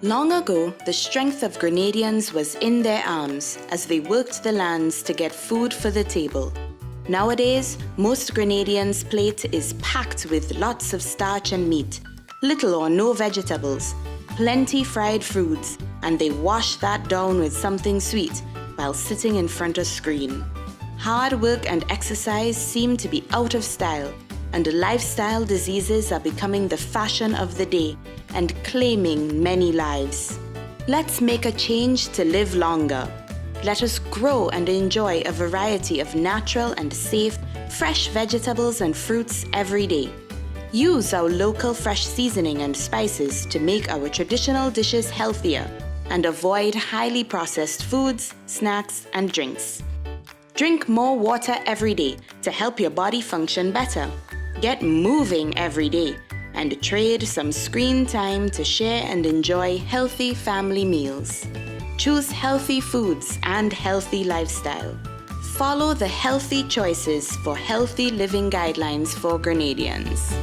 Long ago, the strength of Grenadians was in their arms as they worked the lands to get food for the table. Nowadays, most Grenadians' plate is packed with lots of starch and meat, little or no vegetables, plenty fried foods, and they wash that down with something sweet while sitting in front of screen. Hard work and exercise seem to be out of style, and lifestyle diseases are becoming the fashion of the day and claiming many lives. Let's make a change to live longer. Let us grow and enjoy a variety of natural and safe, fresh vegetables and fruits every day. Use our local fresh seasoning and spices to make our traditional dishes healthier and avoid highly processed foods, snacks, and drinks. Drink more water every day to help your body function better. Get moving every day and trade some screen time to share and enjoy healthy family meals. Choose healthy foods and healthy lifestyle. Follow the healthy choices for healthy living guidelines for Grenadians.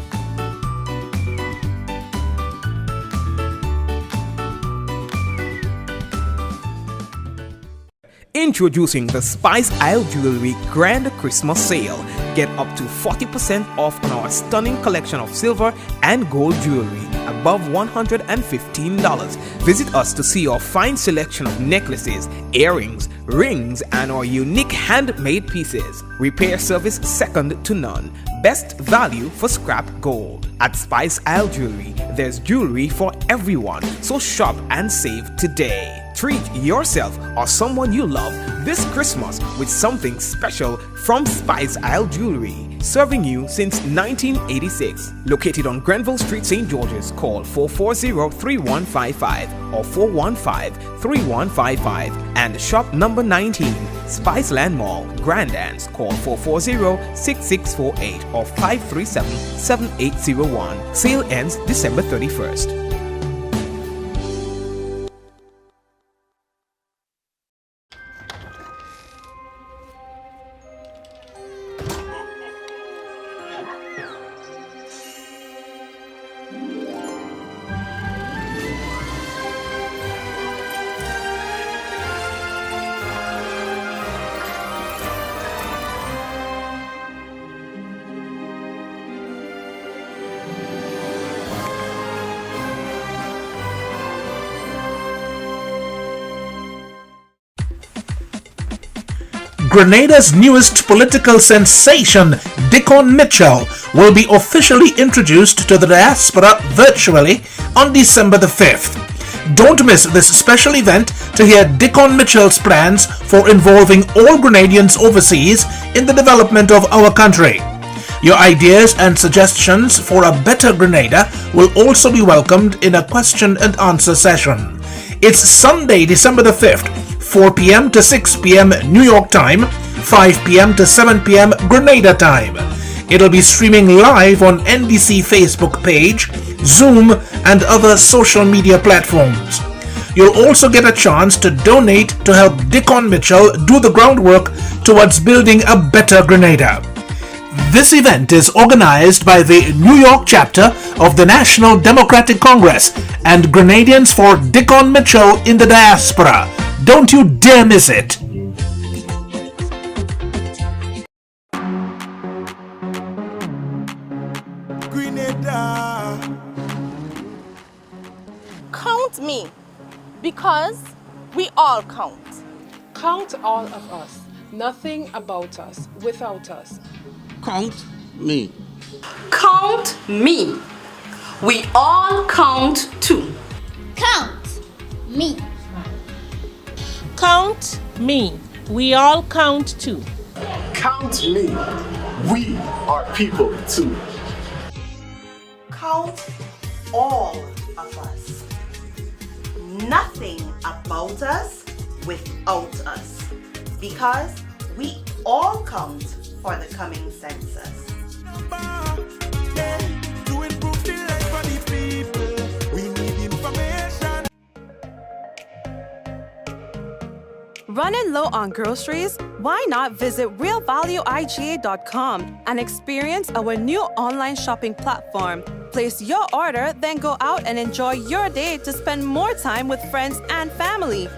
Introducing the Spice Isle Jewelry Grand Christmas Sale. Get up to 40% off on our stunning collection of silver and gold jewelry above $115. Visit us to see our fine selection of necklaces, earrings, rings, and our unique handmade pieces. Repair service second to none. Best value for scrap gold. At Spice Isle Jewelry, there's jewelry for everyone, so shop and save today. Treat yourself or someone you love this Christmas with something special from Spice Isle Jewelry. Serving you since 1986. Located on Grenville Street, St. George's. Call 440-3155 or 415-3155. And shop number 19, Spiceland Mall, Grandans. Call 440-6648 or 537-7801. Sale ends December 31st. Grenada's newest political sensation, Dickon Mitchell, will be officially introduced to the diaspora virtually on December the 5th. Don't miss this special event to hear Dickon Mitchell's plans for involving all Grenadians overseas in the development of our country. Your ideas and suggestions for a better Grenada will also be welcomed in a question and answer session. It's Sunday, December the 5th, 4 p.m. to 6 p.m. New York time, 5 p.m. to 7 p.m. Grenada time. It'll be streaming live on NDC Facebook page, Zoom, and other social media platforms. You'll also get a chance to donate to help Dickon Mitchell do the groundwork towards building a better Grenada. This event is organized by the New York chapter of the National Democratic Congress and Grenadians for Dickon Mitchell in the Diaspora. Don't you dare miss it! Grenada. Count me, because we all count. Count all of us. Nothing about us without us. Count me. Count me. We all count too. Count me. Count me. We all count too. Count me. We are people too. Count all of us. Nothing about us without us. Because we all count for the coming census. Running low on groceries? Why not visit realvalueiga.com and experience our new online shopping platform Place your order, then go out and enjoy your day to spend more time with friends and family.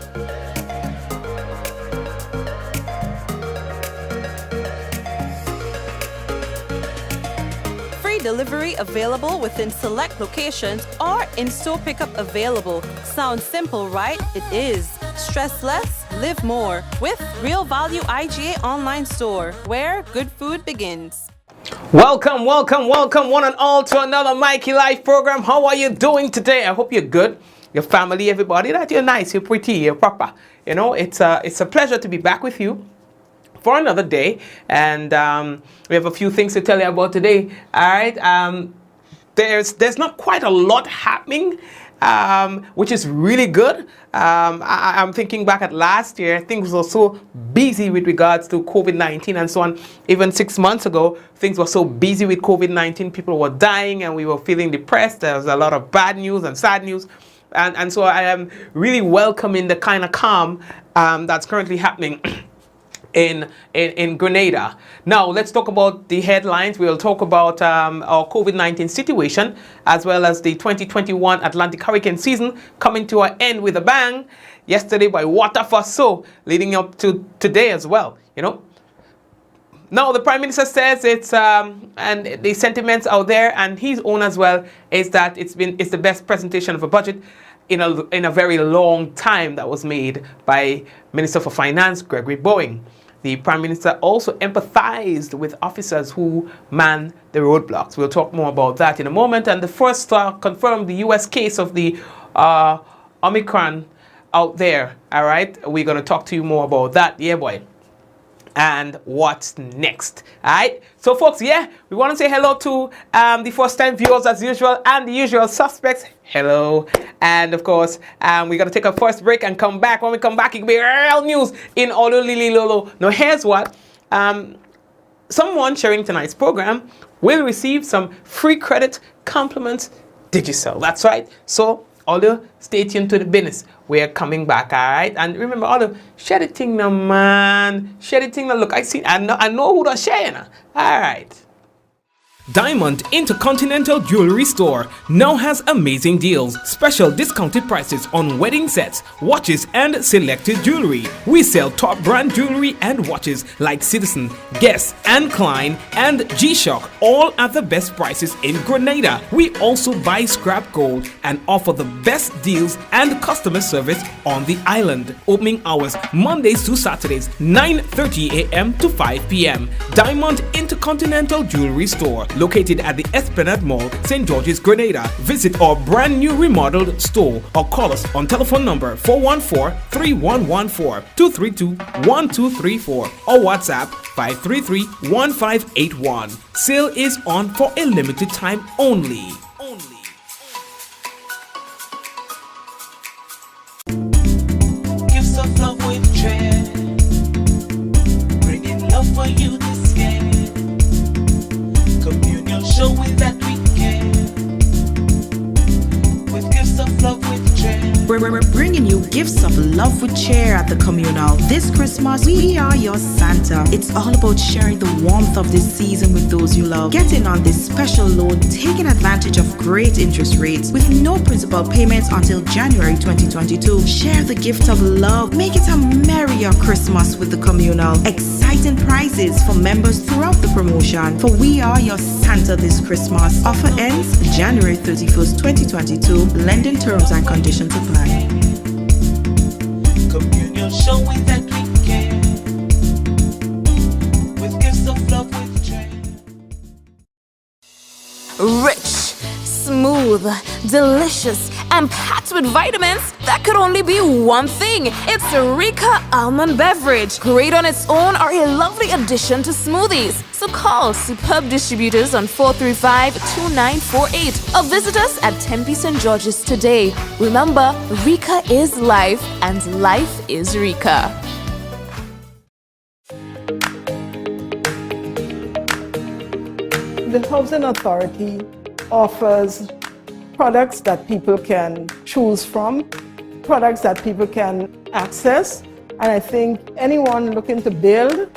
Free delivery available within select locations or in-store pickup available. Sounds simple, right? It is. Stress less, live more with Real Value IGA online store, where good food begins. Welcome one and all to another Mikey Life program. How are you doing today? I hope you're good. Your family, everybody, that you're nice, you're pretty, you're proper. You know, it's a pleasure to be back with you for another day, and we have a few things to tell you about today. All right, there's not quite a lot happening, which is really good. I'm thinking back at last year, things were so busy with regards to COVID-19 and so on. Even 6 months ago, things were so busy with COVID-19. People were dying and we were feeling depressed. There was a lot of bad news and sad news. And so I am really welcoming the kind of calm that's currently happening in Grenada. Now, let's talk about the headlines. We'll talk about our COVID-19 situation, as well as the 2021 Atlantic hurricane season coming to an end with a bang yesterday by water for so, leading up to today as well, you know. Now, the Prime Minister says it's, and the sentiments out there, and his own as well, is that it's the best presentation of a budget in a very long time that was made by Minister for Finance, Gregory Boeing. The Prime Minister also empathized with officers who man the roadblocks. We'll talk more about that in a moment. And the first confirmed the U.S. case of the Omicron out there. All right, we're going to talk to you more about that. Yeah, boy. And what's next? All right, so folks, yeah, we want to say hello to the first-time viewers as usual and the usual suspects. Hello. And of course, we're going to take a first break and come back. When we come back, it will be real news in Olo Lili Lolo. Now, here's what. Someone sharing tonight's program will receive some free credit compliments Digicel. That's right. So, although stay tuned to the business. We're coming back, all right? And remember, although share the thing now, man. Share the thing now. Look, I know who does share now. All right. Diamond Intercontinental Jewelry Store now has amazing deals, special discounted prices on wedding sets, watches and selected jewelry. We sell top brand jewelry and watches like Citizen, Guess and Klein and G-Shock, all at the best prices in Grenada. We also buy scrap gold and offer the best deals and customer service on the island. Opening hours Mondays to Saturdays, 9:30 a.m. to 5 p.m. Diamond Intercontinental Jewelry Store, located at the Esplanade Mall, St. George's, Grenada. Visit our brand new remodeled store or call us on telephone number 414-3114, 232-1234 or WhatsApp 533-1581. Sale is on for a limited time only. Gifts of love with dread, bringing love for you this game. Communal showing that we care, with gifts of love with dread. We're bringing you gifts of love with cheer at the Communal. This Christmas, we are your Santa. It's all about sharing the warmth of this season with those you love. Get in on this special loan, taking advantage of great interest rates with no principal payments until January 2022. Share the gift of love. Make it a merrier Christmas with the Communal. Exciting prizes for members throughout the promotion. For we are your Santa this Christmas. Offer ends January 31st, 2022. Lending terms and conditions apply. Communal showing that we care, with gifts of love with joy. Rich, smooth, delicious, and packed with vitamins that could only be one thing. It's Eureka almond beverage. Great on its own or a lovely addition to smoothies. So call superb distributors on 435-2948 or visit us at Tempe St. George's today. Remember, Eureka is life and life is Eureka. The Housing Authority offers products that people can choose from, products that people can access, and I think anyone looking to build,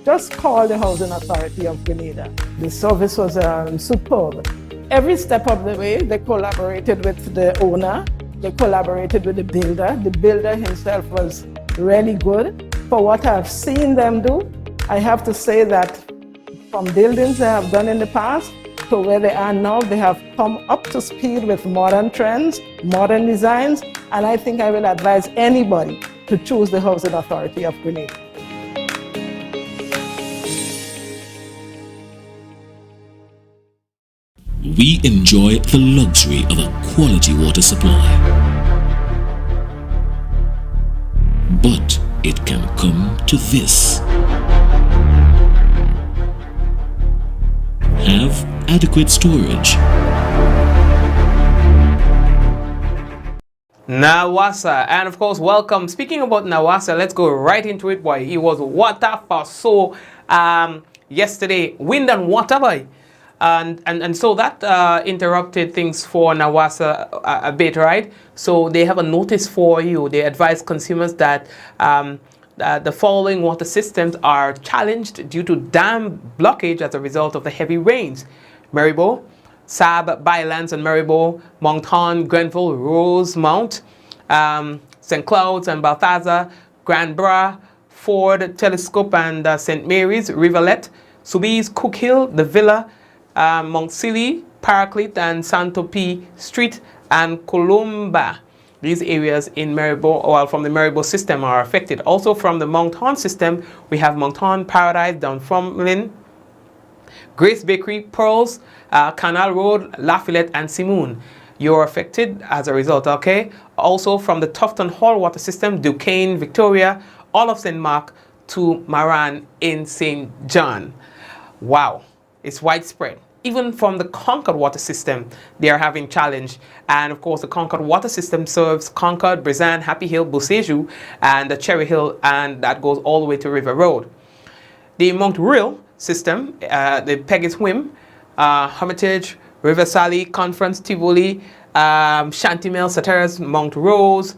just call the Housing Authority of Grenada. The service was superb. every step of the way, they collaborated with the owner, they collaborated with the builder. The builder himself was really good. For what I've seen them do, I have to say that from buildings they have done in the past to where they are now, they have come up to speed with modern trends, modern designs, and I think I will advise anybody to choose the Housing Authority of Grenada. We enjoy the luxury of a quality water supply. But it can come to this. Have adequate storage. Nawasa, and of course, welcome. Speaking about Nawasa, let's go right into it, boy. It was water for so yesterday, wind and water, boy. And so that interrupted things for Nawasa a bit, right? So they have a notice for you. They advise consumers that the following water systems are challenged due to dam blockage as a result of the heavy rains. Maribo, Sab, Bylands and Maribo, Moncton, Grenville, Rosemount, St. Cloud's and Balthazar, Grand Bras, Ford, Telescope and St. Mary's, Rivulet, Soubise, Cook Hill, The Villa, Mount Silly, Paraclete and Santo P Street and Columba. These areas in Maribo, well, from the Maribo system are affected. Also from the Moncton system, we have Moncton, Paradise, Dunfermline, Grace Bakery, Pearls, Canal Road, Lafayette and Simoon. You're affected as a result, okay? Also from the Tufton Hall water system, Duquesne, Victoria, all of St. Mark to Maran in St. John. Wow, it's widespread. Even from the Concord water system, they are having challenge. And of course, the Concord water system serves Concord, Brizan, Happy Hill, Boseju, and the Cherry Hill, and that goes all the way to River Road. The Montreal system, the Peggis Whim, Hermitage, River Sally, Conference, Tivoli, Shantimel, Satires, Mount Rose,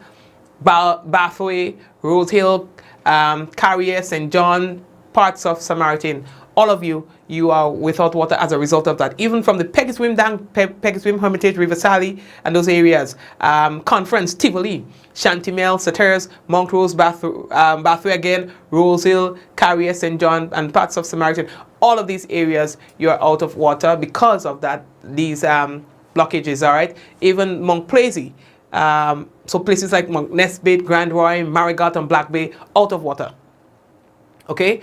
Bathway, Rose Hill, Carrier, St. John, parts of Samaritan. All of you are without water as a result of that. Even from the Peggis Whim down, Peggis Whim, Hermitage, River Sally, and those areas. Conference, Tivoli, Shantimel, Satires, Mount Rose, Bathway again, Rose Hill, Carrier, St. John, and parts of Samaritan. All of these areas, you're out of water because of that. These blockages, all right? Even Mount Plaisy. So places like Mount Nesbitt, Grand Roy, Marigot, and Black Bay, out of water. Okay?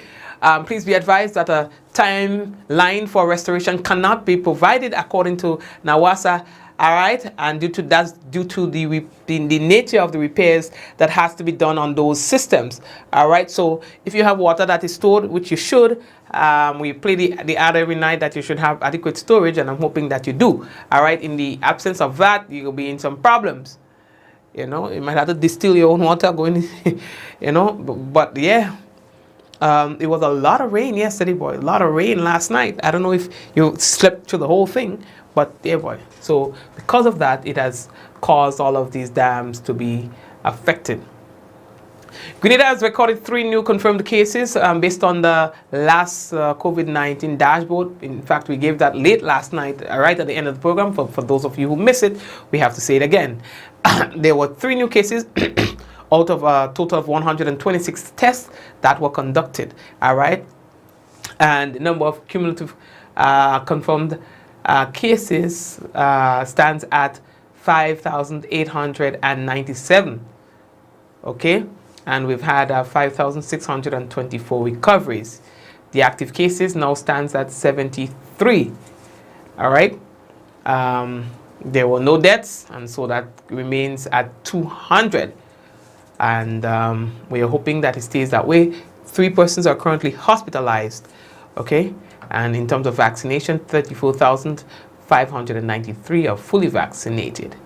Please be advised that a timeline for restoration cannot be provided according to Nawasa, all right? And due to the nature of the repairs that has to be done on those systems, all right? So if you have water that is stored, which you should, we play the ad every night that you should have adequate storage, and I'm hoping that you do, all right? In the absence of that, you'll be in some problems. You know, you might have to distill your own water going, you know, but yeah. It was a lot of rain yesterday, boy. A lot of rain last night. I don't know if you slept through the whole thing, but yeah, boy. So because of that, it has caused all of these dams to be affected. Grenada has recorded 3 new confirmed cases based on the last COVID-19 dashboard. In fact, we gave that late last night, right at the end of the program. For those of you who miss it, we have to say it again. There were 3 new cases out of a total of 126 tests that were conducted, all right? And the number of cumulative confirmed cases stands at 5,897, okay? And we've had 5,624 recoveries. The active cases now stands at 73, all right? There were no deaths, and so that remains at 200. And we are hoping that it stays that way. 3 persons are currently hospitalized, okay? And in terms of vaccination, 34,593 are fully vaccinated.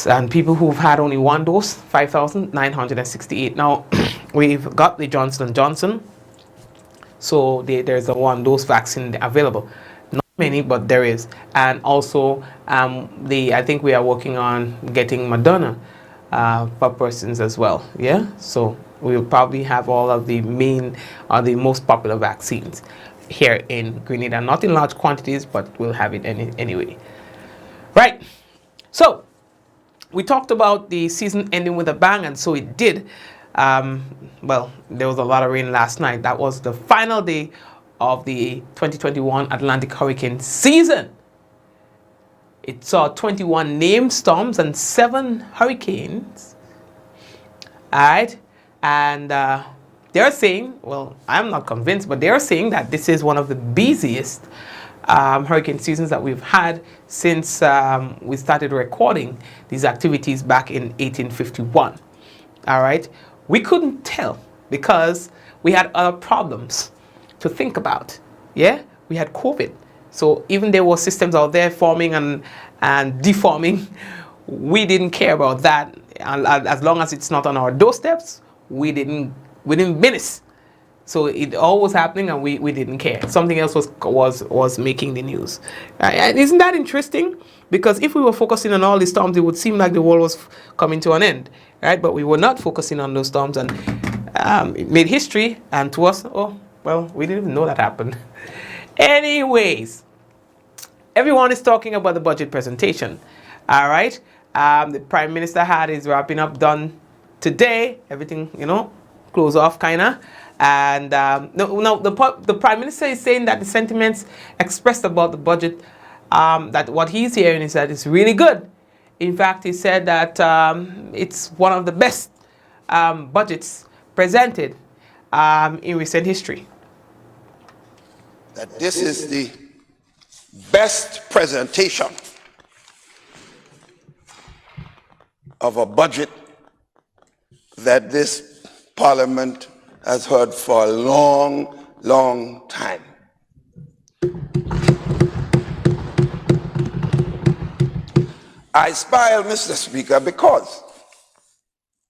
And people who've had only 1 dose, 5,968. Now, we've got the Johnson & Johnson, so there's a 1-dose vaccine available. Not many, but there is. And also, I think we are working on getting Moderna per persons as well, yeah? So we'll probably have all of the main or the most popular vaccines. here in Grenada. Not in large quantities, but we'll have it anyway. Right. So we talked about the season ending with a bang, and so it did. Well, there was a lot of rain last night. That was the final day of the 2021 Atlantic hurricane season. It saw 21 named storms and 7 hurricanes. All right. And they're saying, well, I'm not convinced, but they're saying that this is one of the busiest hurricane seasons that we've had since we started recording these activities back in 1851. All right. We couldn't tell because we had other problems to think about. Yeah, we had COVID. So even there were systems out there forming and deforming, we didn't care about that. And as long as it's not on our doorsteps, we didn't miss. So it all was happening and we didn't care. Something else was making the news. And isn't that interesting? Because if we were focusing on all these storms, it would seem like the world was coming to an end, right? But we were not focusing on those storms, and it made history. And to us, oh, well, we didn't even know that happened. Anyways, everyone is talking about the budget presentation. All right. The Prime Minister had his wrapping up done today. Everything, close off kind of. And the Prime Minister is saying that the sentiments expressed about the budget, that what he's hearing is that it's really good. In fact, he said that it's one of the best budgets presented in recent history. That this is the best presentation of a budget that this Parliament has heard for a long, long time. I smile, Mr. Speaker, because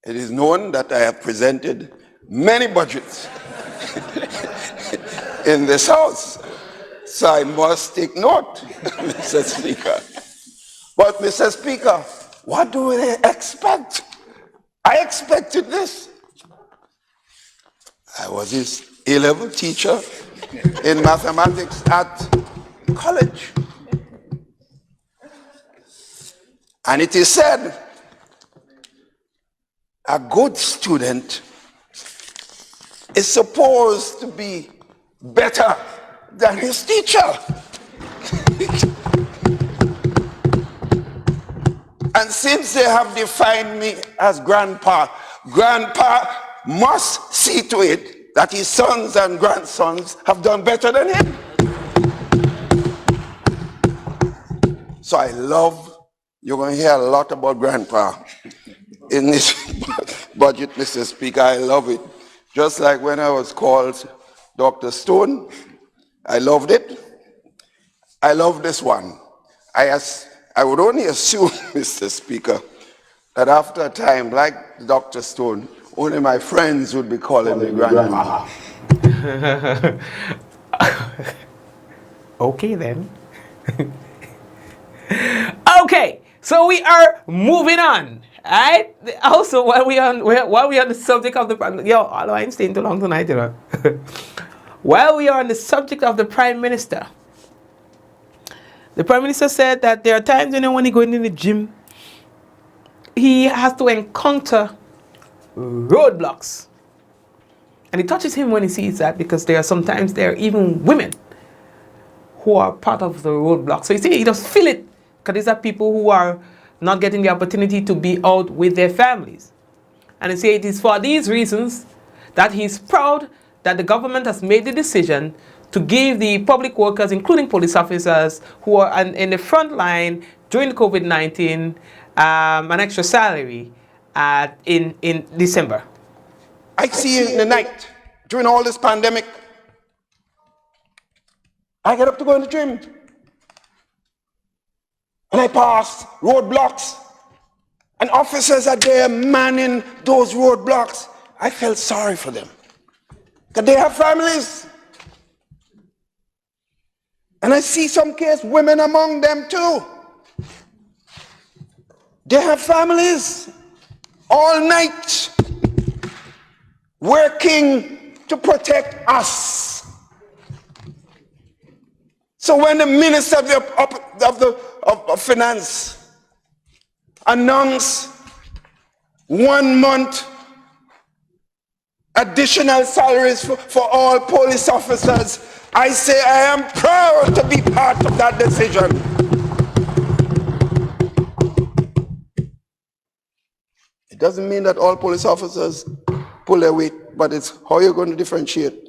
it is known that I have presented many budgets in this House. So I must take note, Mr. Speaker. But, Mr. Speaker, what do they expect? I expected this. I was his A-level teacher in mathematics at college. And it is said, a good student is supposed to be better than his teacher. And since they have defined me as grandpa, grandpa must see to it that his sons and grandsons have done better than him. So I love, you're going to hear a lot about grandpa in this budget, Mr. Speaker. I love it. Just like when I was called Dr. Stone, I loved it. I love this one. I would only assume, Mr. Speaker, that after a time, like Dr. Stone, only my friends would be calling me grandpa. Okay then. Okay, so we are moving on. Alright? Also, while we on the subject of the although I'm staying too long tonight, while we are on the subject of the Prime Minister, the Prime Minister said that there are times when he goes in the gym, he has to encounter roadblocks. And it touches him when he sees that, because there are even women who are part of the roadblock. So you see, he does feel it, because these are people who are not getting the opportunity to be out with their families. And he said it is for these reasons that he's proud that the government has made the decision to give the public workers, including police officers who are in the front line during COVID-19, an extra salary in December. I see you in the night during all this pandemic. I get up to go in the gym. And I pass roadblocks. And officers are there manning those roadblocks. I felt sorry for them. Because they have families. And I see some case women among them too. They have families all night working to protect us. So when the Minister of Finance announced 1 month additional salaries for all police officers, I say I am proud to be part of that decision. It doesn't mean that all police officers pull their weight, but it's how you're going to differentiate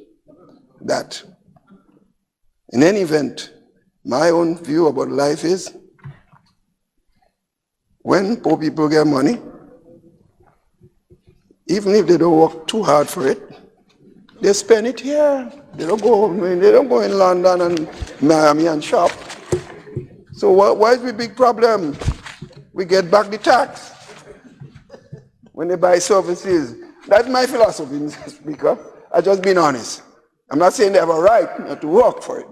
that. In any event, my own view about life is when poor people get money, even if they don't work too hard for it, they spend it here. They don't go in London and Miami and shop. So why is the big problem? We get back the tax when they buy services. That's my philosophy, Mr. Speaker. I'm just being honest. I'm not saying they have a right not to work for it,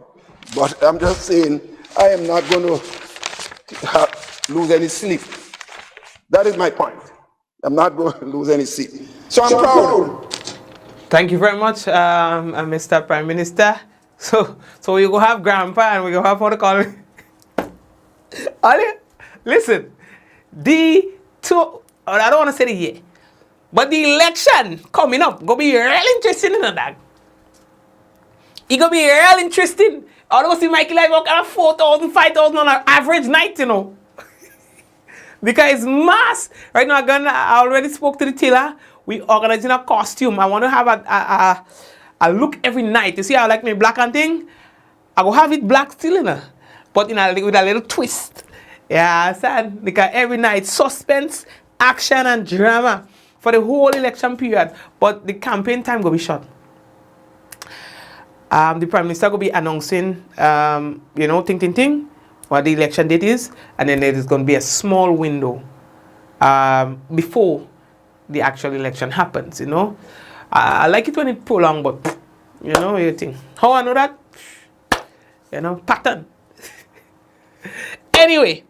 but I'm just saying I am not going to lose any sleep. That is my point. I'm not going to lose any sleep. So I'm proud. Thank you very much, Mr. Prime Minister. So we go have Grandpa and we go have what to call it. Listen, I don't want to say the year, but the election coming up gonna be real interesting in that. It gonna be real interesting. I don't see Mikey like kind of 4,000, 5,000 on an average night, you know. Because it's mass. Right now, I already spoke to the tailor. We organizing a costume. I want to have a look every night. You see how I like my black and thing? I go have it black still, you know, but with a little twist. Yeah, sad. Because every night, suspense, action, and drama for the whole election period. But the campaign time will be short. The Prime Minister will be announcing, what the election date is, and then there is going to be a small window before the actual election happens, you know. I like it when it prolonged, but, you think. How I know that? Pattern. Anyway,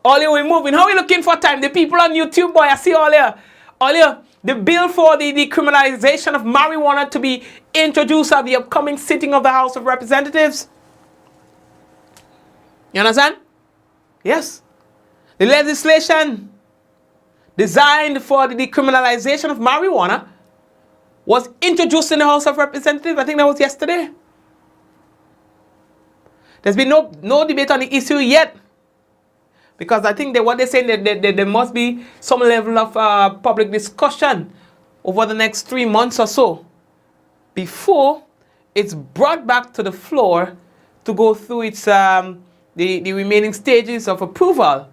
earlier we're moving. How are we looking for time? The people on YouTube, boy, I see earlier, the bill for the decriminalization of marijuana to be introduced at the upcoming sitting of the House of Representatives. You understand? Yes. The legislation designed for the decriminalization of marijuana was introduced in the House of Representatives. I think that was yesterday. There's been no debate on the issue yet. Because I think what they're saying, that there must be some level of public discussion over the next 3 months or so before it's brought back to the floor to go through its the remaining stages of approval,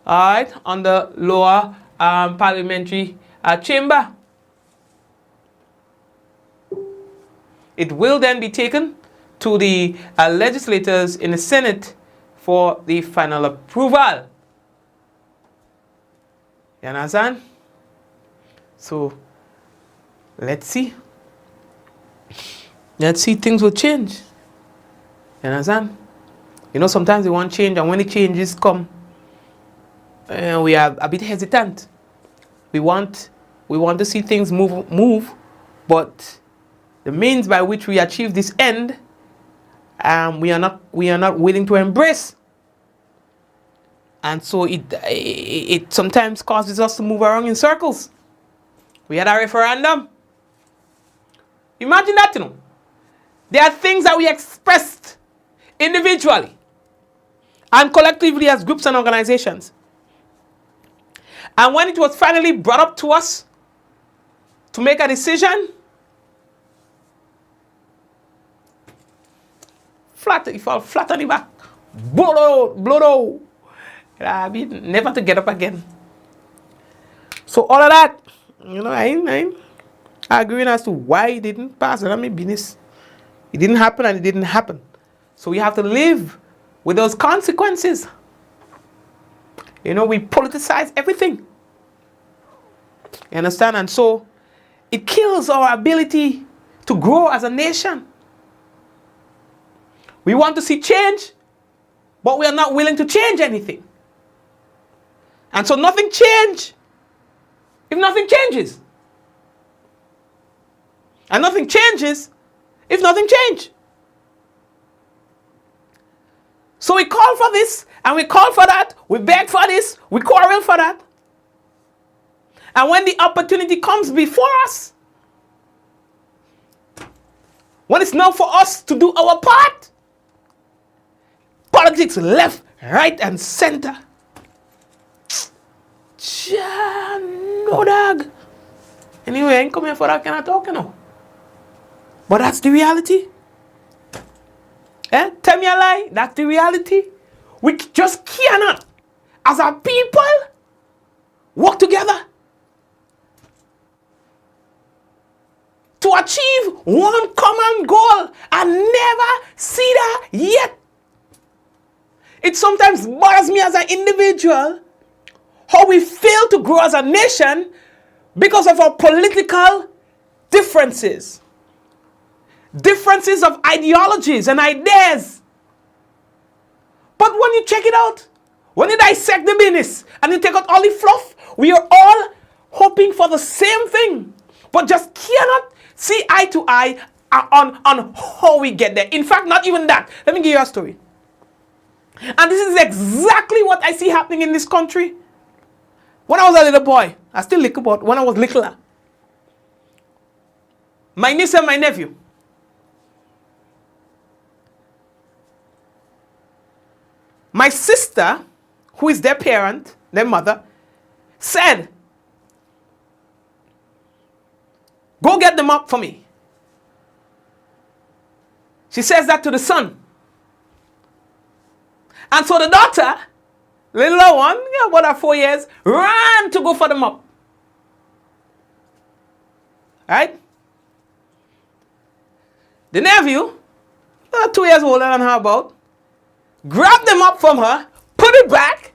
all right, on the lower parliamentary chamber. It will then be taken to the legislators in the Senate for the final approval. You understand? So, let's see. Let's see, things will change. You understand? Sometimes we want change, and when the changes come, we are a bit hesitant. We want to see things move, but the means by which we achieve this end, we are not willing to embrace. And so it sometimes causes us to move around in circles. We had a referendum. Imagine that, There are things that we expressed individually and collectively as groups and organizations. And when it was finally brought up to us to make a decision, you fall flat on the back. Blow. Never to get up again. So all of that, I'm arguing as to why it didn't pass. And I mean, business. It didn't happen and it didn't happen. So we have to live with those consequences. We politicize everything. You understand? And so it kills our ability to grow as a nation. We want to see change, but we are not willing to change anything. And so nothing changes if nothing changes. And nothing changes if nothing changes. So we call for this, and we call for that, we beg for this, we quarrel for that. And when the opportunity comes before us, when it's now for us to do our part, politics left, right, and center. No dog. Anyway, I ain't come here for that kind of talk, you know. But that's the reality. Tell me a lie, that's the reality. We just cannot, as a people, work together to achieve one common goal and never see that yet. It sometimes bothers me as an individual how we fail to grow as a nation because of our political differences. Differences of ideologies and ideas. But when you check it out, when you dissect the business and you take out all the fluff, we are all hoping for the same thing, but just cannot see eye to eye on how we get there. In fact, not even that. Let me give you a story. And this is exactly what I see happening in this country. When I was a little boy, I still little, but when I was littler, my niece and my nephew, my sister, who is their parent, their mother, said, go get them up for me. She says that to the son. And so the daughter, little one, about 4 years, ran to go for them up. Right? The nephew, 2 years older than her about, grabbed them up from her, put it back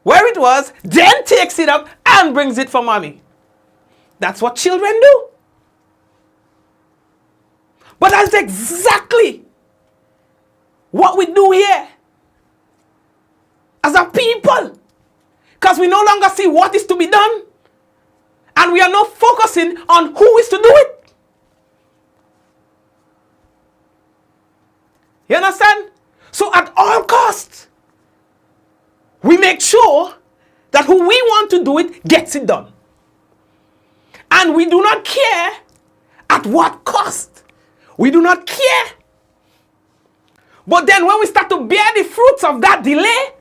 where it was, then takes it up and brings it for mommy. That's what children do. But that's exactly what we do here as a people. Because we no longer see what is to be done. And we are not focusing on who is to do it. You understand? So at all costs, we make sure that who we want to do it gets it done. And we do not care at what cost. We do not care. But then when we start to bear the fruits of that delay,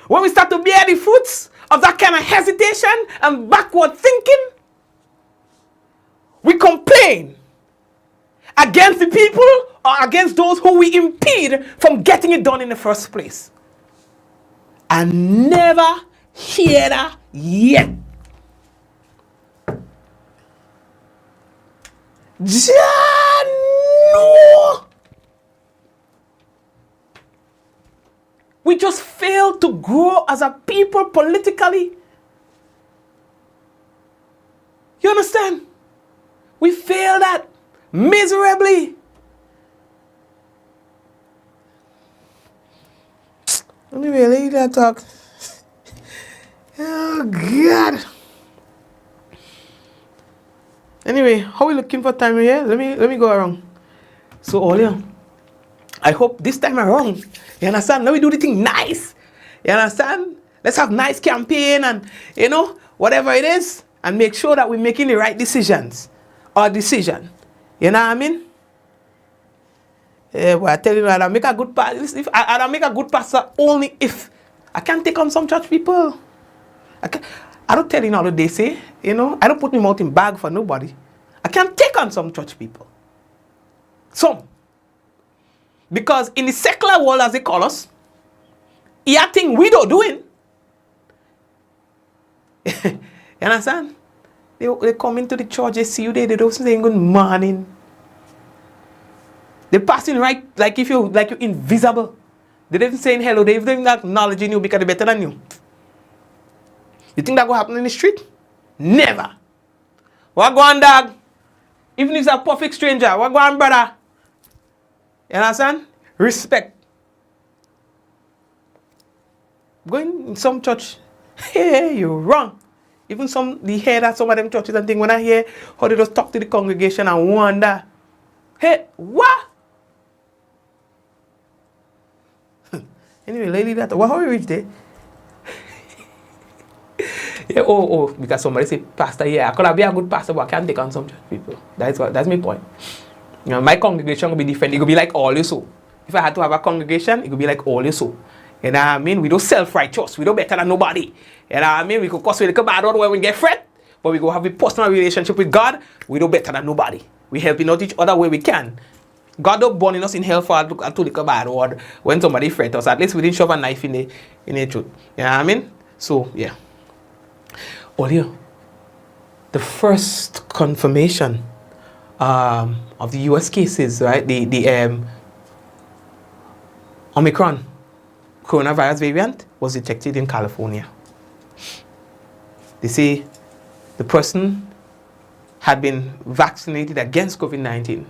when we start to bear the fruits of that kind of hesitation and backward thinking, we complain against the people or against those who we impede from getting it done in the first place. And never hear that yet. No. We just fail to grow as a people politically. You understand? We fail that miserably. Let me really that talk. Oh God. Anyway, how we looking for time here? Let me go around. So Olia, I hope this time around, you understand? Let me do the thing nice. You understand? Let's have nice campaign and whatever it is, and make sure that we're making the right decisions or decision. You know what I mean? Yeah, but I tell you, I'll make a good pastor. I'll make a good pastor only if I can take on some church people. I don't tell you all the day say, I don't put my mouth in bag for nobody. I can take on some church people. Some. Because in the secular world, as they call us, yeah, thing we don't doing. You understand? They come into the church, they see you there, they don't say good morning. They're passing right like you're invisible. They didn't say hello, they even acknowledging you because they're better than you. You think that will happen in the street? Never. What go on, dog? Even if it's a perfect stranger, what go on, brother? You understand? Respect. Going in some church, hey, you're wrong. Even they hear that some of them churches and things, when I hear how they just talk to the congregation and wonder, hey, what? Anyway, lady, that how we reach there? Yeah, because somebody say, Pastor, I could be a good pastor, but I can't take on some church people. That's my point. You know, my congregation will be different. It could be like all you so. If I had to have a congregation, it could be like all you so. You know what I mean? We don't self-righteous. We don't better than nobody. You know what I mean? We could cause we little bad when we get fret, but we go have a personal relationship with God. We don't better than nobody. We helping out each other where we can. God don't burn us in hell for to little bad word when somebody fret us. At least we didn't shove a knife in the truth. You know what I mean? So yeah. Earlier, the first confirmation of the US cases, right? The Omicron coronavirus variant was detected in California. They say the person had been vaccinated against COVID-19,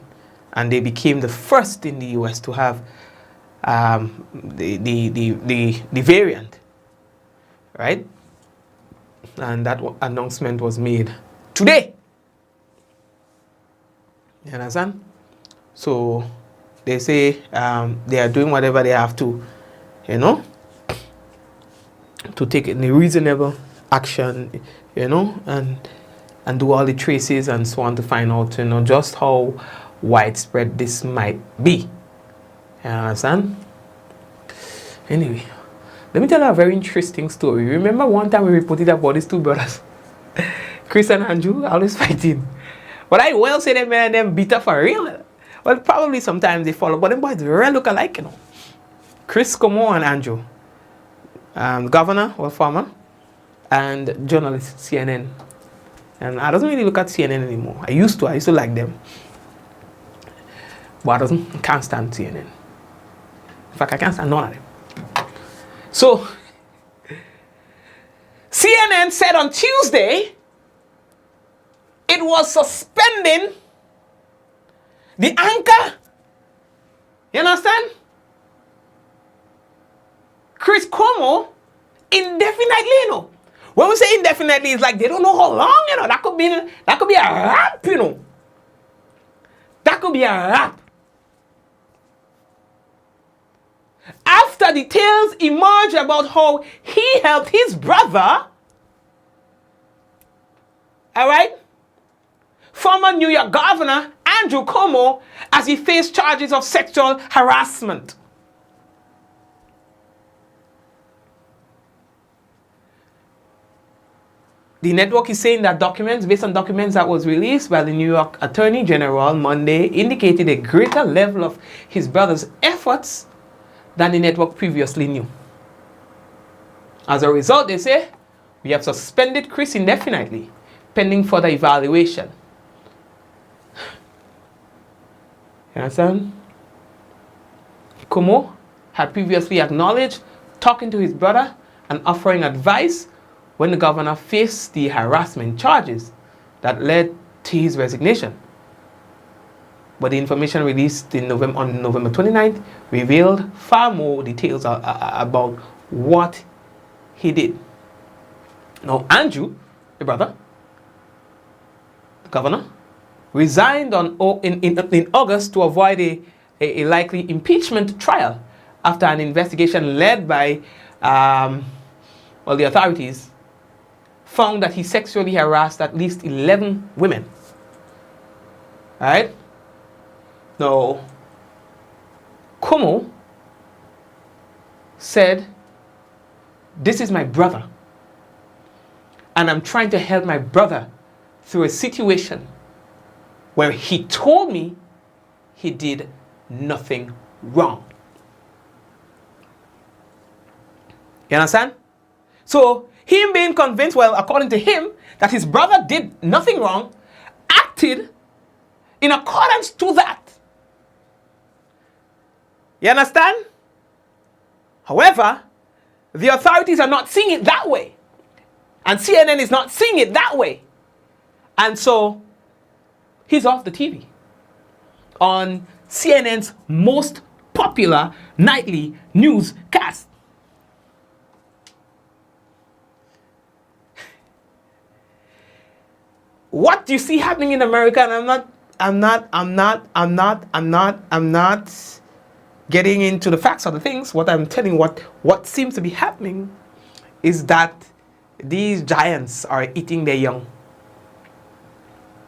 and they became the first in the US to have the variant, right? And that announcement was made today. You understand? So they say they are doing whatever they have to, you know, to take any reasonable action, you know, and do all the traces and so on to find out, you know, just how widespread this might be. You understand? Anyway, let me tell you a very interesting story. Remember one time we reported about these two brothers, Chris and Andrew, always fighting. But I will say them and them bitter for real. Well, probably sometimes they follow, but them boys really look alike, you know. Chris Como and Andrew, governor or farmer, and journalist CNN. And I don't really look at CNN anymore. I used to like them, but I can't stand CNN. In fact, I can't stand none of them. So, CNN said on Tuesday it was suspending the anchor. You understand? Chris Cuomo indefinitely, you know. When we say indefinitely, it's like they don't know how long, you know. That could be a wrap, you know. That could be a wrap. After details emerge about how he helped his brother, all right, former New York Governor Andrew Cuomo, as he faced charges of sexual harassment. The network is saying that documents, based on documents that was released by the New York Attorney General Monday, indicated a greater level of his brother's efforts than the network previously knew. As a result, they say, we have suspended Chris indefinitely, pending further evaluation. You understand? Cuomo had previously acknowledged talking to his brother and offering advice when the governor faced the harassment charges that led to his resignation. But the information released on November 29th revealed far more details about what he did. Now, Andrew, the brother, the governor, resigned in August to avoid a likely impeachment trial after an investigation led by the authorities found that he sexually harassed at least 11 women. All right? Now, Cuomo said, this is my brother, and I'm trying to help my brother through a situation where he told me he did nothing wrong. You understand? So, him being convinced, well, according to him, that his brother did nothing wrong, acted in accordance to that. You understand? However, the authorities are not seeing it that way. And CNN is not seeing it that way. And so, he's off the TV on CNN's most popular nightly newscast. What you see happening in America, and I'm not getting into the facts of the things, what I'm telling, what seems to be happening is that these giants are eating their young.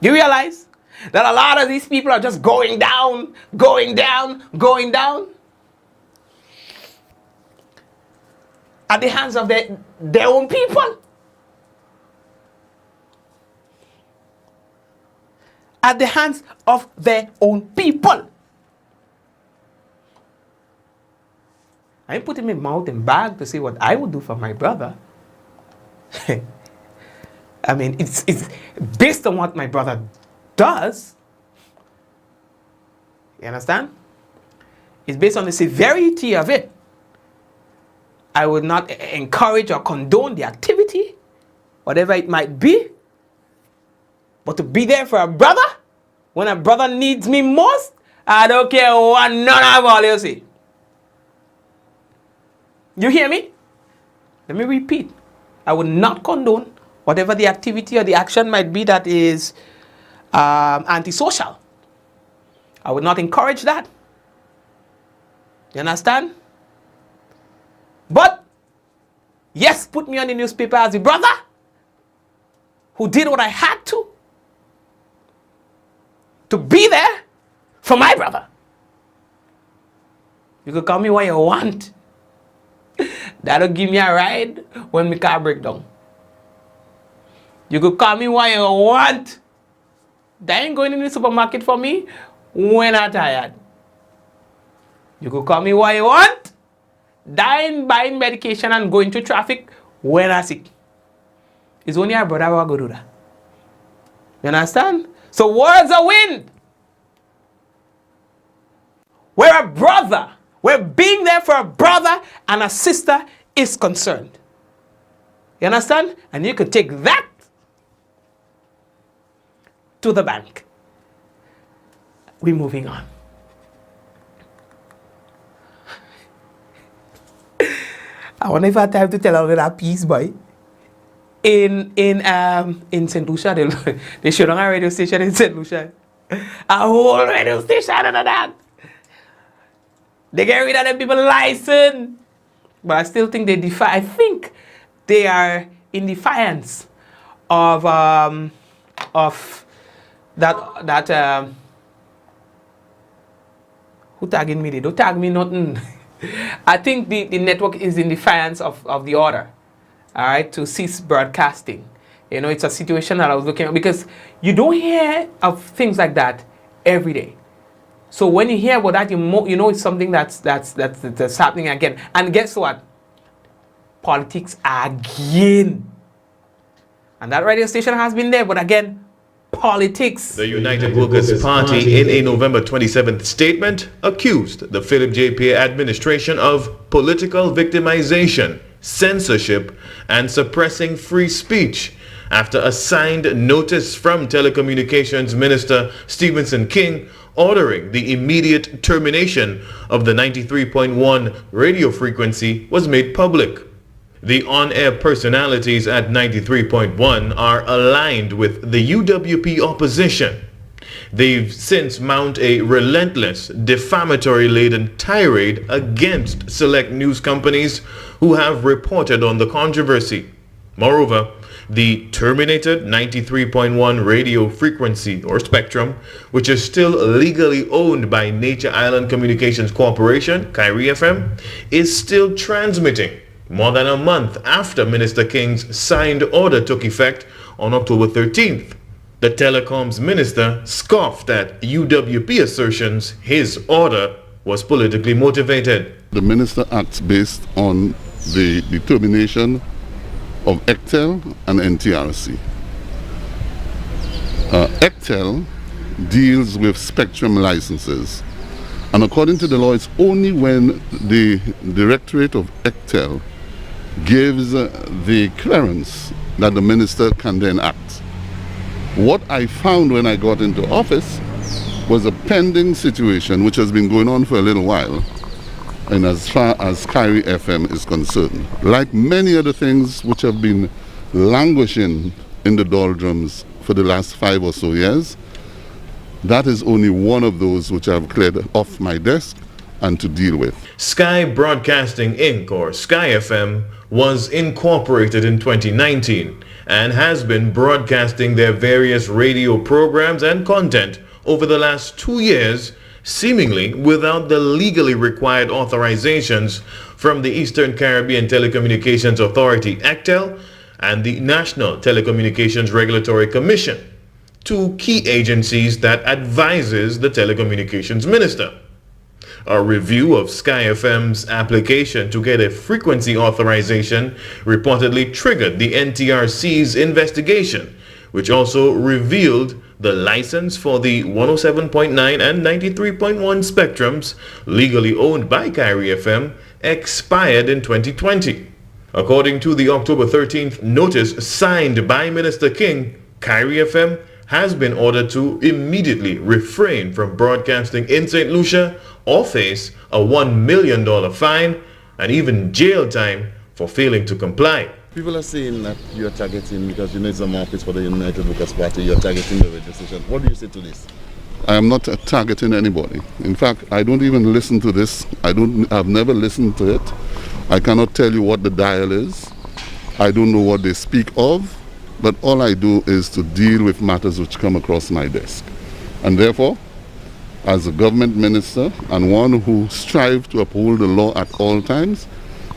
Do you realize that a lot of these people are just going down, going down, going down at the hands of their own people? At the hands of their own people. I ain't putting my mouth in bag to say what I would do for my brother. I mean, it's based on what my brother does. You understand? It's based on the severity of it. I would not encourage or condone the activity, whatever it might be. But to be there for a brother, when a brother needs me most, I don't care what none of all you say. You hear me? Let me repeat. I would not condone whatever the activity or the action might be that is antisocial. I would not encourage that. You understand? But, yes, put me on the newspaper as a brother who did what I had to be there for my brother. You could call me what you want. That'll give me a ride when my car break down. You could call me what you want. That ain't going in the supermarket for me when I'm tired. You could call me what you want. That ain't buying medication and going to traffic when I'm sick. It's only our brother who will go do that. You understand? So words are wind. We're a brother. We're being there for a brother and a sister is concerned. You understand? And you could take that to the bank. We're moving on. I wonder if I have time to tell all that piece, boy. In St. Lucia, they showed on a radio station in St. Lucia. A whole radio station under that. They get rid of them people license. But I still think I think they are in defiance of that who tagging me? They don't tag me nothing. I think the network is in defiance of the order, all right, to cease broadcasting. You know, it's a situation that I was looking at because you don't hear of things like that every day. So when you hear about that, you know it's something that's happening again. And guess what? Politics again. And that radio station has been there, but again, politics. The United Workers' Party, in a November 27th statement, accused the Philip J. Pierre administration of political victimization, censorship, and suppressing free speech after a signed notice from Telecommunications Minister Stephenson King ordering the immediate termination of the 93.1 radio frequency was made public. The on-air personalities at 93.1 are aligned with the UWP opposition. They've since mounted a relentless, defamatory-laden tirade against select news companies who have reported on the controversy. Moreover, the terminated 93.1 radio frequency or spectrum, which is still legally owned by Nature Island Communications Corporation, Kyrie FM, is still transmitting more than a month after Minister King's signed order took effect on October 13th. The telecoms minister scoffed at UWP assertions his order was politically motivated. The minister acts based on the determination of ECTEL and NTRC. ECTEL deals with spectrum licenses, and according to the law, it's only when the directorate of ECTEL gives the clearance that the minister can then act. What I found when I got into office was a pending situation which has been going on for a little while, and as far as Kyrie FM is concerned, like many other things which have been languishing in the doldrums for the last 5 or so years, that is only one of those which I've cleared off my desk and to deal with. Sky Broadcasting Inc., or Sky FM, was incorporated in 2019 and has been broadcasting their various radio programs and content over the last 2 years, seemingly without the legally required authorizations from the Eastern Caribbean Telecommunications Authority, ECTEL, and the National Telecommunications Regulatory Commission, two key agencies that advises the telecommunications minister. A review of Sky FM's application to get a frequency authorization reportedly triggered the NTRC's investigation, which also revealed the license for the 107.9 and 93.1 spectrums legally owned by Kyrie FM expired in 2020. According to the October 13th notice signed by Minister King, Kyrie FM has been ordered to immediately refrain from broadcasting in St. Lucia or face a $1 million fine and even jail time for failing to comply. People are saying that you're targeting, because you know it's a market for the United Workers' Party, you're targeting the registration. What do you say to this? I am not targeting anybody. In fact, I don't even listen to this. I've never listened to it. I cannot tell you what the dial is. I don't know what they speak of, but all I do is to deal with matters which come across my desk. And therefore, as a government minister and one who strives to uphold the law at all times,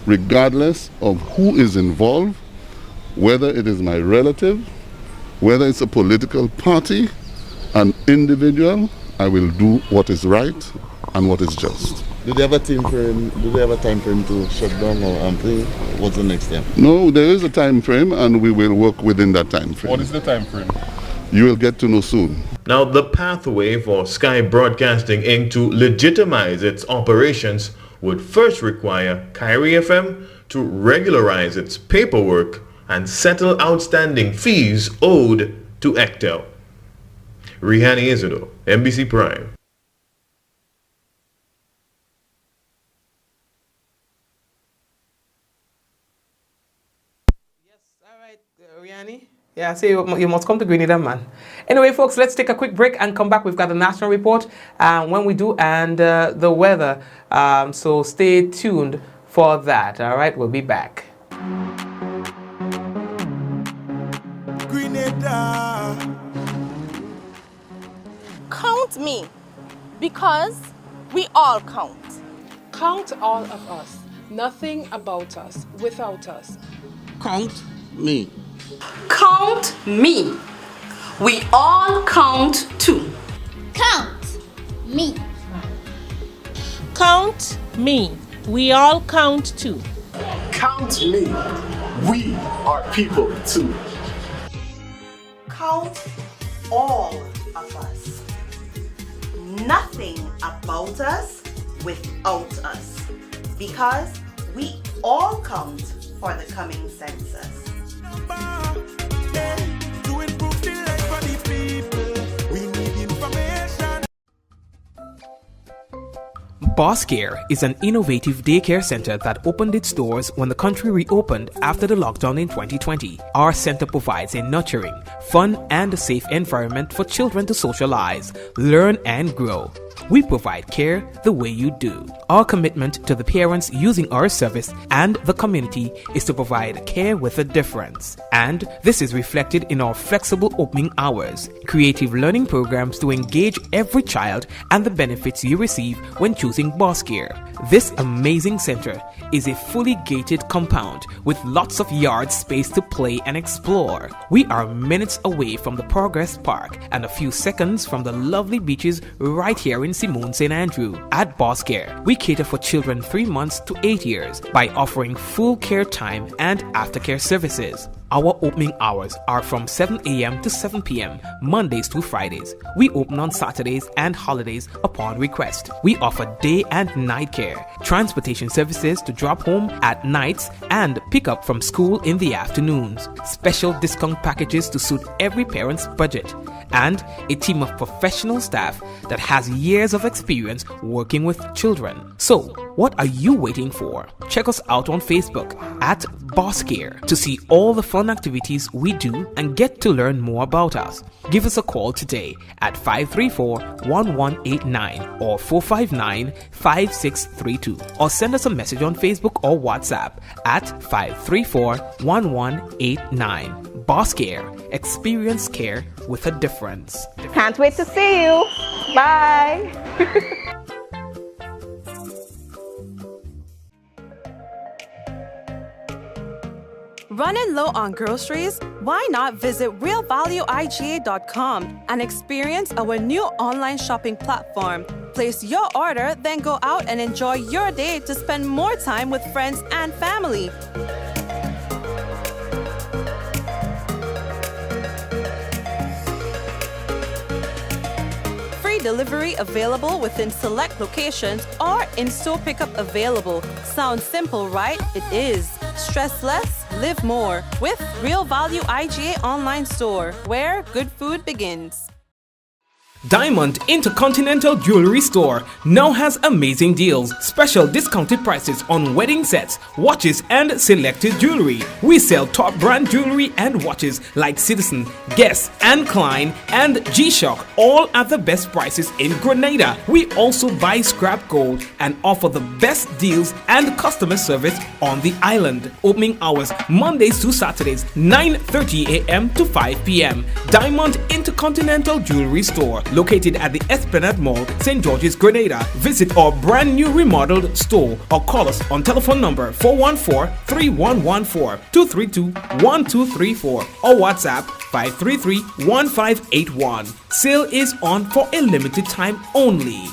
regardless of who is involved, whether it is my relative, whether it's a political party, an individual, I will do what is right and what is just. Do they have a time frame? Do they have a time frame to shut down or what's the next step? No, there is a time frame, and we will work within that time frame. What is the time frame? You will get to know soon. Now, the pathway for Sky Broadcasting Inc. to legitimize its operations would first require Kyrie FM to regularize its paperwork and settle outstanding fees owed to ECTEL. Rihani Isidore, NBC Prime. Yeah, so you must come to Grenada, man. Anyway, folks, let's take a quick break and come back. We've got the national report when we do, and the weather. So stay tuned for that. All right, we'll be back. Grenada. Count me, because we all count. Count all of us. Nothing about us without us. Count me. Count me. We all count too. Count me. Count me. We all count too. Count me. We are people too. Count all of us. Nothing about us without us, because we all count for the coming census. BossCare is an innovative daycare center that opened its doors when the country reopened after the lockdown in 2020. Our center provides a nurturing, fun, and safe environment for children to socialize, learn, and grow. We provide care the way you do. Our commitment to the parents using our service and the community is to provide care with a difference. And this is reflected in our flexible opening hours, creative learning programs to engage every child, and the benefits you receive when choosing BossCare. This amazing center is a fully gated compound with lots of yard space to play and explore. We are minutes away from the Progress Park and a few seconds from the lovely beaches right here in Simone St. Andrew. At BossCare, we cater for children 3 months to 8 years by offering full care time and aftercare services. Our opening hours are from 7 a.m. to 7 p.m. Mondays to Fridays. We open on Saturdays and holidays upon request. We offer day and night care, transportation services to drop home at nights and pick up from school in the afternoons, special discount packages to suit every parent's budget, and a team of professional staff that has years of experience working with children. So, what are you waiting for? Check us out on Facebook at Daycare to see all the fun activities we do and get to learn more about us. Give us a call today at 534-1189 or 459-5632, or send us a message on Facebook or WhatsApp at 534-1189. Daycare, experience care with a difference. Can't wait to see you. Bye. Running low on groceries? Why not visit realvalueiga.com and experience our new online shopping platform? Place your order, then go out and enjoy your day to spend more time with friends and family. Free delivery available within select locations or in-store pickup available. Sounds simple, right? It is. Stress less, live more with Real Value IGA online store, where good food begins. Diamond Intercontinental Jewelry Store now has amazing deals, special discounted prices on wedding sets, watches and selected jewelry. We sell top brand jewelry and watches like Citizen, Guess and Klein and G-Shock, all at the best prices in Grenada. We also buy scrap gold and offer the best deals and customer service on the island. Opening hours Mondays to Saturdays 9:30 a.m. to 5 p.m. Diamond Intercontinental Jewelry Store, located at the Esplanade Mall, St. George's, Grenada. Visit our brand new remodeled store or call us on telephone number 414-3114, 232-1234 or WhatsApp 533-1581. Sale is on for a limited time only.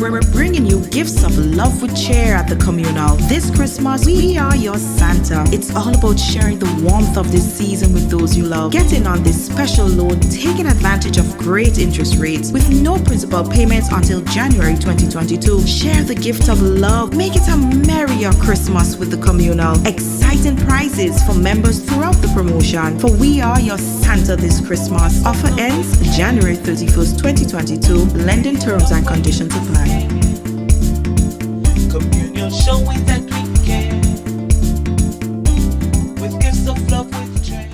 We're bringing you gifts of love with cheer at the Communal. This Christmas, we are your Santa. It's all about sharing the warmth of this season with those you love. Get in on this special loan, taking advantage of great interest rates with no principal payments until January 2022. Share the gift of love. Make it a merrier Christmas with the Communal. Exciting prizes for members throughout the promotion. For we are your Santa this Christmas. Offer ends January 31st, 2022. Lending terms and conditions apply. Communion showing that we care. With gifts of love with joy.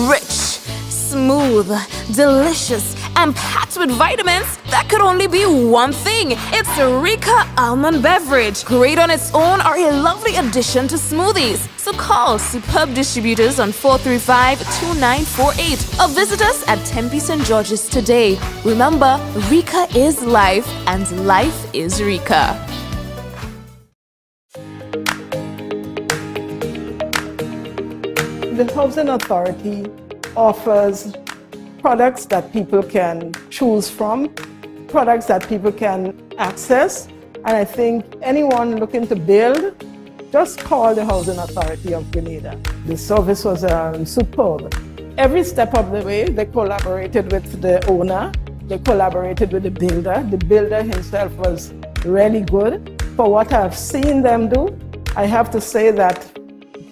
Rich, smooth, delicious, and packed with vitamins that could only be one thing. It's Eureka almond beverage. Great on its own or a lovely addition to smoothies. So call superb distributors on 435-2948 or visit us at Tempe St. George's today. Remember, Eureka is life and life is Eureka. The Housing Authority offers products that people can choose from, products that people can access, and I think anyone looking to build, just call the Housing Authority of Grenada. The service was superb. Every step of the way, they collaborated with the owner, they collaborated with the builder. The builder himself was really good. For what I've seen them do, I have to say that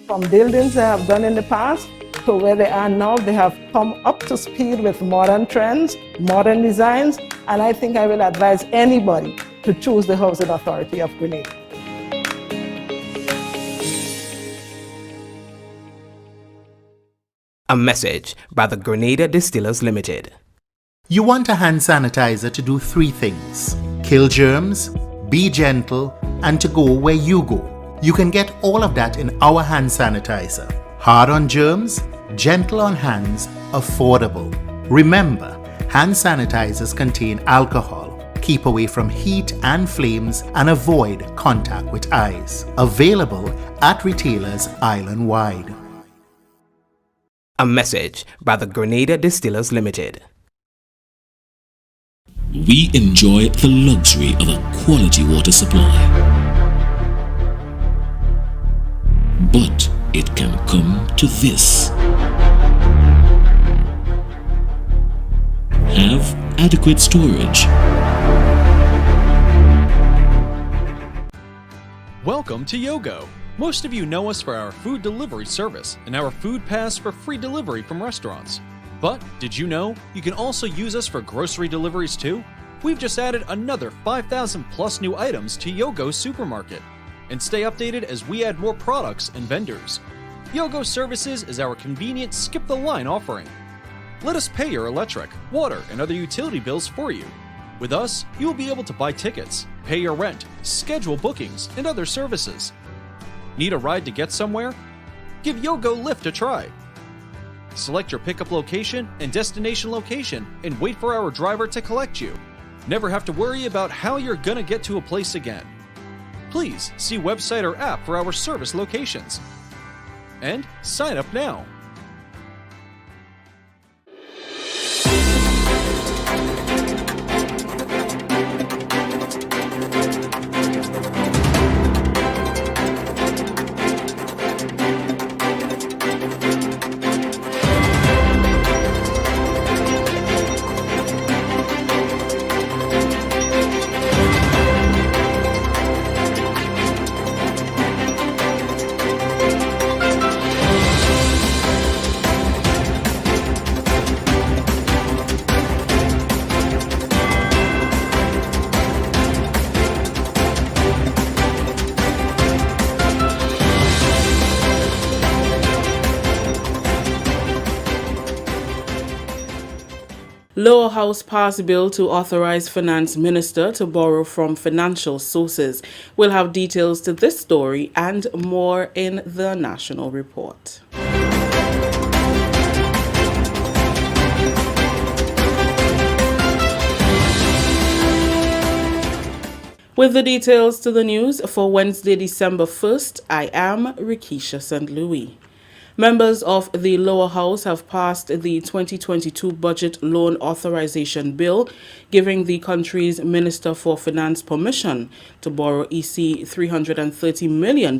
from buildings they have done in the past to where they are now, they have come up to speed with modern trends, modern designs, and I think I will advise anybody to choose the Housing Authority of Grenada. A message by the Grenada Distillers Limited. You want a hand sanitizer to do 3 things: kill germs, be gentle, and to go where you go. You can get all of that in our hand sanitizer. Hard on germs, gentle on hands, affordable. Remember, hand sanitizers contain alcohol. Keep away from heat and flames and avoid contact with eyes. Available at retailers island-wide. A message by the Grenada Distillers Limited. We enjoy the luxury of a quality water supply. But it can come to this. Have adequate storage. Welcome to Yogo. Most of you know us for our food delivery service and our food pass for free delivery from restaurants. But did you know you can also use us for grocery deliveries too? We've just added another 5,000 plus new items to Yogo's supermarket. And stay updated as we add more products and vendors. Yogo Services is our convenient skip the line offering. Let us pay your electric, water, and other utility bills for you. With us, you will be able to buy tickets, pay your rent, schedule bookings, and other services. Need a ride to get somewhere? Give Yogo Lyft a try. Select your pickup location and destination location and wait for our driver to collect you. Never have to worry about how you're gonna get to a place again. Please see website or app for our service locations. And sign up now. Lower House passed bill to authorize Finance Minister to borrow from financial sources. We'll have details to this story and more in the national report. With the details to the news for Wednesday, December 1st, I am Rikisha St. Louis. Members of the lower house have passed the 2022 Budget Loan Authorization Bill, giving the country's Minister for Finance permission to borrow EC $330 million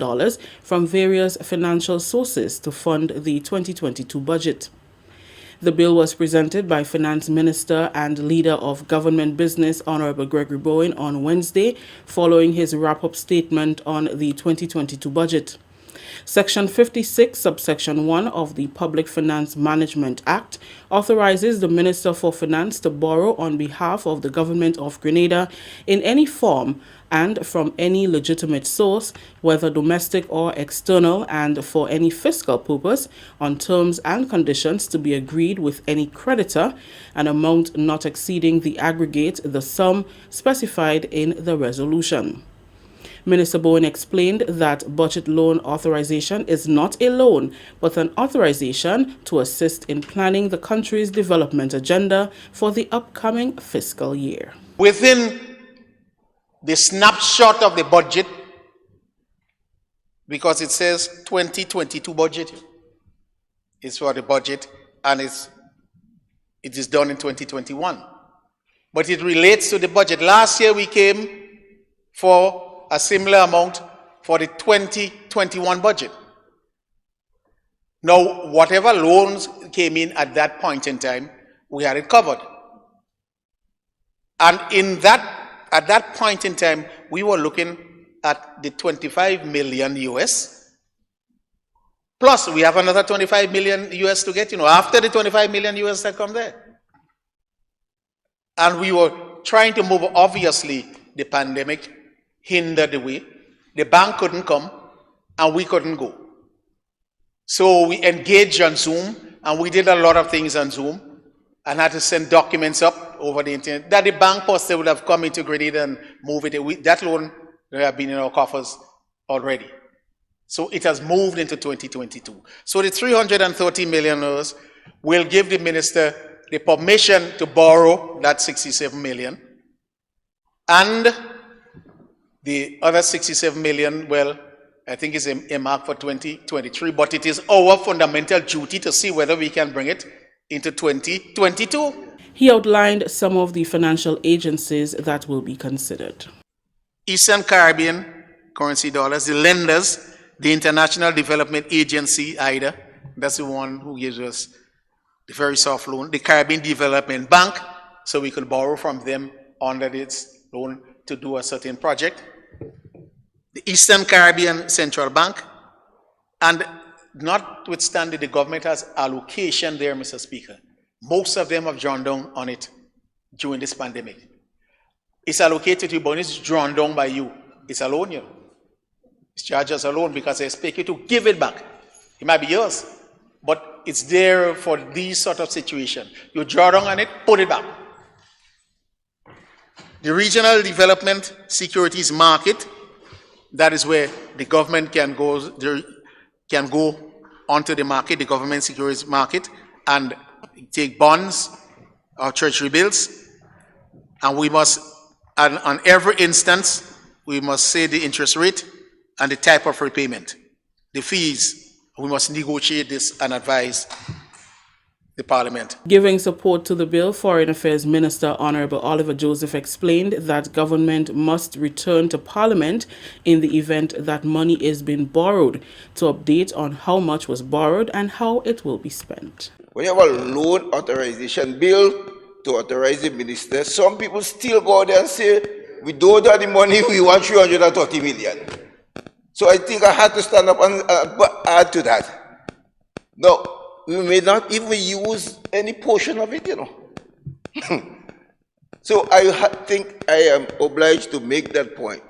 from various financial sources to fund the 2022 budget. The bill was presented by Finance Minister and Leader of Government Business, Honorable Gregory Bowen, on Wednesday, following his wrap-up statement on the 2022 budget. Section 56, subsection 1 of the Public Finance Management Act authorizes the Minister for Finance to borrow on behalf of the Government of Grenada in any form and from any legitimate source, whether domestic or external, and for any fiscal purpose, on terms and conditions to be agreed with any creditor, an amount not exceeding the aggregate, the sum specified in the resolution. Minister Bowen explained that budget loan authorization is not a loan, but an authorization to assist in planning the country's development agenda for the upcoming fiscal year. Within the snapshot of the budget, because it says 2022 budget, is for the budget, and it is done in 2021. But it relates to the budget. Last year we came for a similar amount for the 2021 budget. Now, whatever loans came in at that point in time, we had it covered. And in that at that point in time, we were looking at the 25 million US. Plus, we have another 25 million US to get, after the 25 million US that come there. And we were trying to move, obviously, the pandemic hindered the way. The bank couldn't come, and we couldn't go. So we engaged on Zoom, and we did a lot of things on Zoom, and had to send documents up over the internet that the bank poster would have come into Grenada and move it. That loan would have been in our coffers already. So it has moved into 2022. So the $330 million will give the minister the permission to borrow that 67 million. And the other 67 million, well, I think is earmarked for 2023, but it is our fundamental duty to see whether we can bring it into 2022. He outlined some of the financial agencies that will be considered. Eastern Caribbean currency dollars, the lenders, the International Development Agency, IDA, that's the one who gives us the very soft loan, the Caribbean Development Bank, so we could borrow from them under its loan to do a certain project, the Eastern Caribbean Central Bank, and notwithstanding the government has allocation there, Mr. Speaker, most of them have drawn down on it during this pandemic. It's allocated to you, but it's drawn down by you. It's a loan, It's charged as a loan because they expect you to give it back. It might be yours, but it's there for these sort of situations. You draw down on it, put it back. The Regional Development Securities Market, that is where the government can go onto the market, the government securities market, and take bonds or treasury bills, and we must, and on every instance, we must say the interest rate and the type of repayment, the fees. We must negotiate this and advise the Parliament. Giving support to the bill, Foreign Affairs Minister Honorable Oliver Joseph explained that government must return to Parliament in the event that money is being borrowed to update on how much was borrowed and how it will be spent. When you have a loan authorization bill to authorize the minister, some people still go there and say, we don't have the money, we want 330 million. So I think I had to stand up and add to that. No. We may not even use any portion of it, So I think I am obliged to make that point,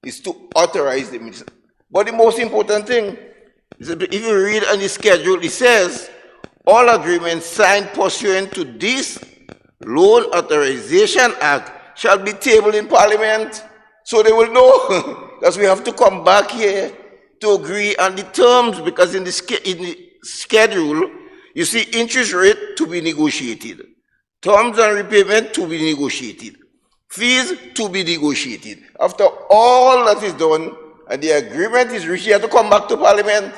is to authorize the minister. But the most important thing is that if you read on the schedule, it says, all agreements signed pursuant to this Loan Authorization Act shall be tabled in Parliament, so they will know. Because we have to come back here to agree on the terms, because in the schedule, you see interest rate to be negotiated, terms and repayment to be negotiated, fees to be negotiated. After all that is done and the agreement is reached, you have to come back to Parliament.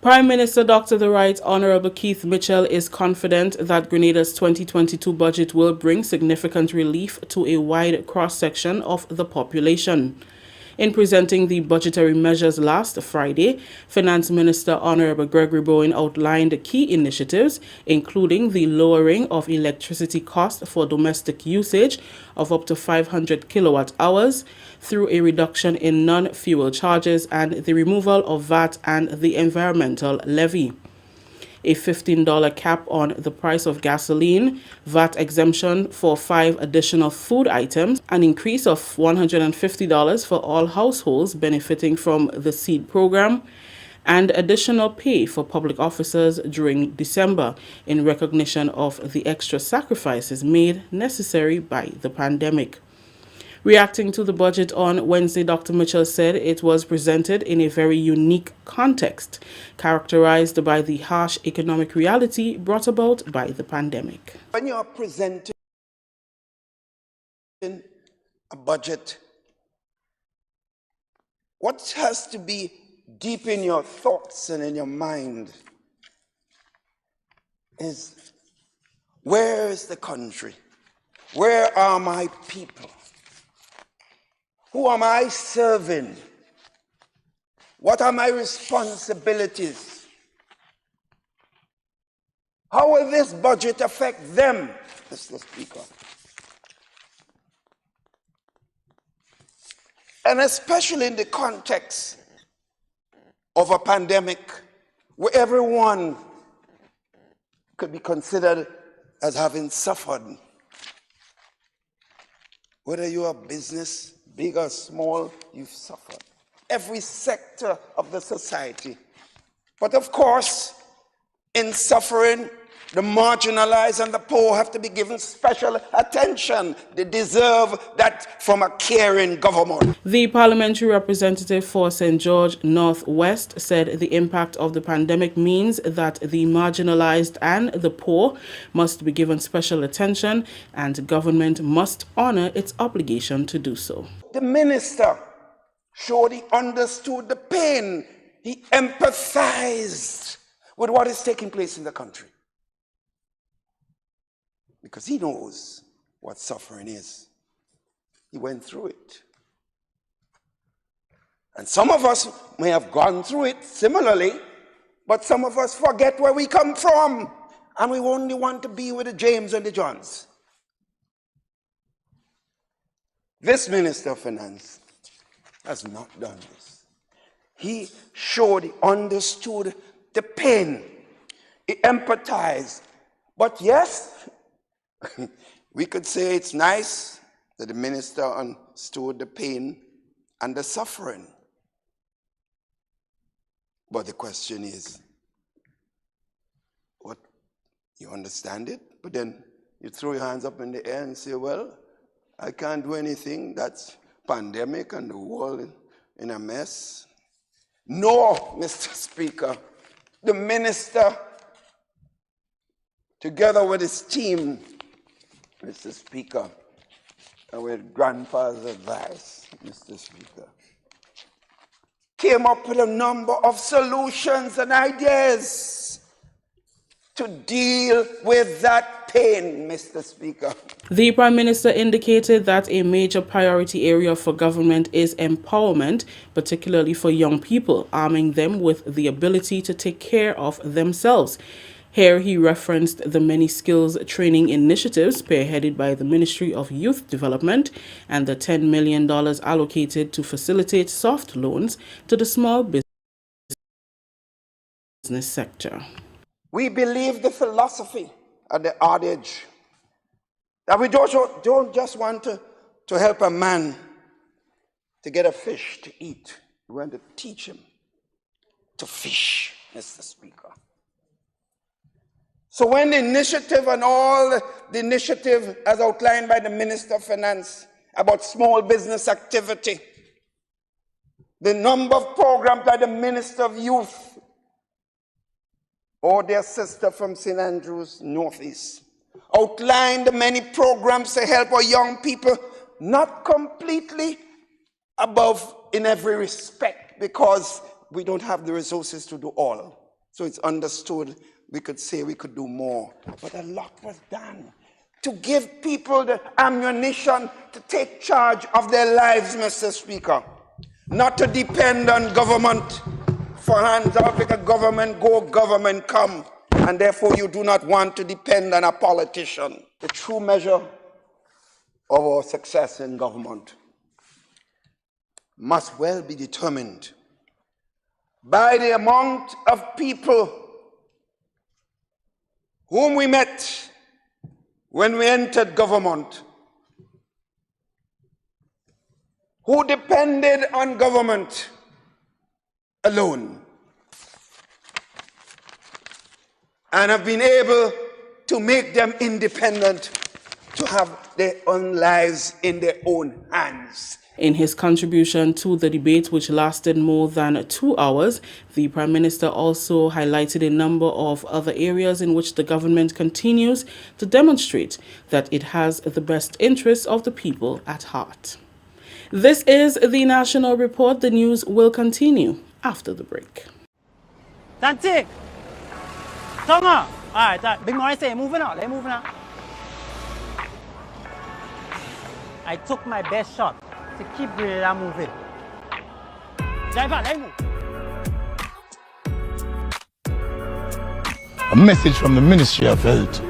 Prime Minister Dr. The Right Honorable Keith Mitchell is confident that Grenada's 2022 budget will bring significant relief to a wide cross-section of the population. In presenting the budgetary measures last Friday, Finance Minister Honorable Gregory Bowen outlined key initiatives, including the lowering of electricity costs for domestic usage of up to 500 kilowatt hours through a reduction in non-fuel charges and the removal of VAT and the environmental levy. A $15 cap on the price of gasoline, VAT exemption for 5 additional food items, an increase of $150 for all households benefiting from the SEED program, and additional pay for public officers during December in recognition of the extra sacrifices made necessary by the pandemic. Reacting to the budget on Wednesday, Dr. Mitchell said it was presented in a very unique context, characterized by the harsh economic reality brought about by the pandemic. When you are presenting a budget, what has to be deep in your thoughts and in your mind is, where is the country? Where are my people? Who am I serving? What are my responsibilities? How will this budget affect them, Mr. Speaker? And especially in the context of a pandemic where everyone could be considered as having suffered. Whether you are business, big or small, you've suffered. Every sector of the society. But of course, in suffering, the marginalized and the poor have to be given special attention. They deserve that from a caring government. The parliamentary representative for St. George Northwest said the impact of the pandemic means that the marginalized and the poor must be given special attention, and government must honor its obligation to do so. The minister showed he understood the pain. He empathized with what is taking place in the country. Because he knows what suffering is. He went through it. And some of us may have gone through it similarly, but some of us forget where we come from, and we only want to be with the James and the Johns. This Minister of Finance has not done this. He showed, he understood the pain. He empathized. But yes, we could say it's nice that the minister understood the pain and the suffering. But the question is, what, you understand it, but then you throw your hands up in the air and say, well, I can't do anything, that's pandemic and the world in a mess. No, Mr. Speaker, the minister, together with his team, Mr. Speaker, and with grandpa's advice, Mr. Speaker, came up with a number of solutions and ideas to deal with that pain, Mr. Speaker. The Prime Minister indicated that a major priority area for government is empowerment, particularly for young people, arming them with the ability to take care of themselves. Here he referenced the many skills training initiatives spearheaded by the Ministry of Youth Development and the $10 million allocated to facilitate soft loans to the small business sector. We believe the philosophy and the adage that we don't just want to help a man to get a fish to eat. We want to teach him to fish, Mr. Speaker. So when the initiative and all the initiative as outlined by the Minister of Finance about small business activity, the number of programs by the Minister of Youth or their sister from St. Andrews Northeast outlined the many programs to help our young people, not completely above in every respect because we don't have the resources to do all. So it's understood we could say we could do more, but a lot was done to give people the ammunition to take charge of their lives, Mr. Speaker, not to depend on government for hands out like a government go, government come, and therefore you do not want to depend on a politician. The true measure of our success in government must well be determined by the amount of people whom we met when we entered government, who depended on government alone and have been able to make them independent, to have their own lives in their own hands. In his contribution to the debate, which lasted more than 2 hours, the Prime Minister also highlighted a number of other areas in which the government continues to demonstrate that it has the best interests of the people at heart. This is the National Report. The news will continue after the break. Tanti! Tonga! Alright, big more say, moving on, let's move now. I took my best shot to keep Eureka moving. Driver, let's move. A message from the Ministry of Health.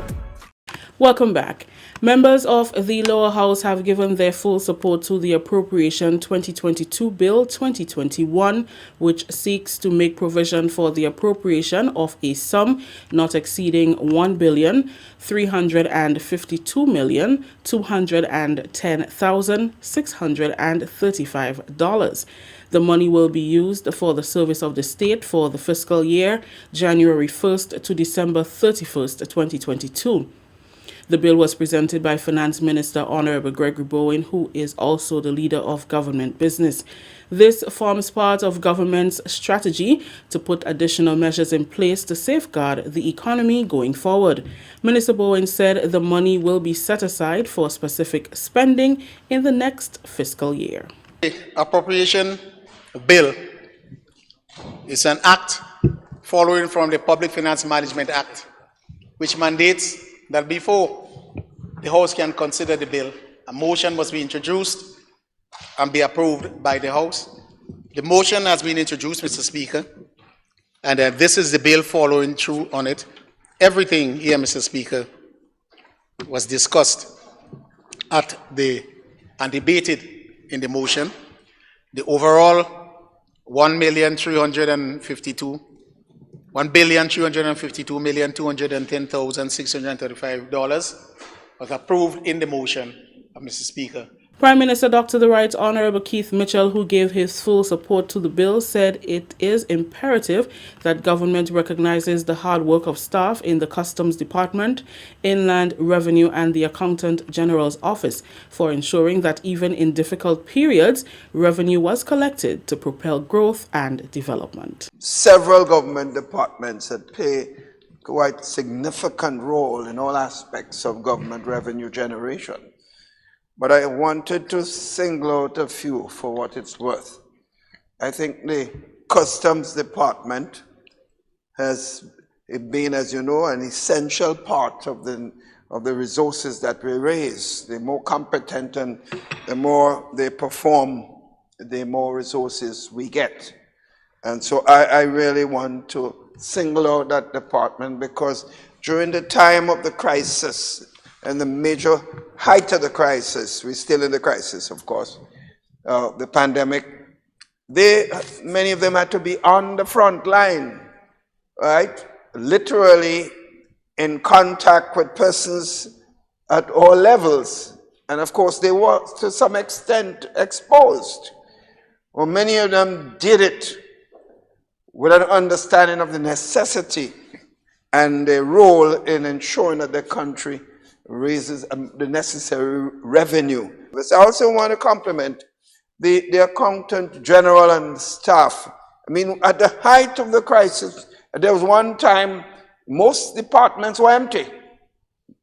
Welcome back. Members of the lower house have given their full support to the Appropriation 2022 Bill 2021, which seeks to make provision for the appropriation of a sum not exceeding $1,352,210,635. The money will be used for the service of the state for the fiscal year January 1st to December 31st, 2022. The bill was presented by Finance Minister Honorable Gregory Bowen, who is also the leader of government business. This forms part of government's strategy to put additional measures in place to safeguard the economy going forward. Minister Bowen said the money will be set aside for specific spending in the next fiscal year. The appropriation bill is an act following from the Public Finance Management Act, which mandates that before the House can consider the bill, a motion must be introduced and be approved by the House. The motion has been introduced, Mr. Speaker, and this is the bill following through on it. Everything here, Mr. Speaker, was discussed and debated in the motion. The overall $1,352,210,635 was approved in the motion, Mr. Speaker. Prime Minister Dr. The Right Honorable Keith Mitchell, who gave his full support to the bill, said it is imperative that government recognizes the hard work of staff in the Customs Department, Inland Revenue and the Accountant General's Office for ensuring that even in difficult periods, revenue was collected to propel growth and development. Several government departments that play quite significant role in all aspects of government revenue generation. But I wanted to single out a few for what it's worth. I think the Customs Department has been, as you know, an essential part of the resources that we raise. The more competent and the more they perform, the more resources we get. And so I really want to single out that department because during the time of the crisis, and the major height of the crisis, we're still in the crisis, of course, the pandemic, many of them had to be on the front line, right? Literally in contact with persons at all levels. And of course, they were to some extent exposed. Well, many of them did it with an understanding of the necessity and their role in ensuring that the country raises the necessary revenue. But I also want to compliment the Accountant General and staff. I mean, at the height of the crisis, there was one time most departments were empty.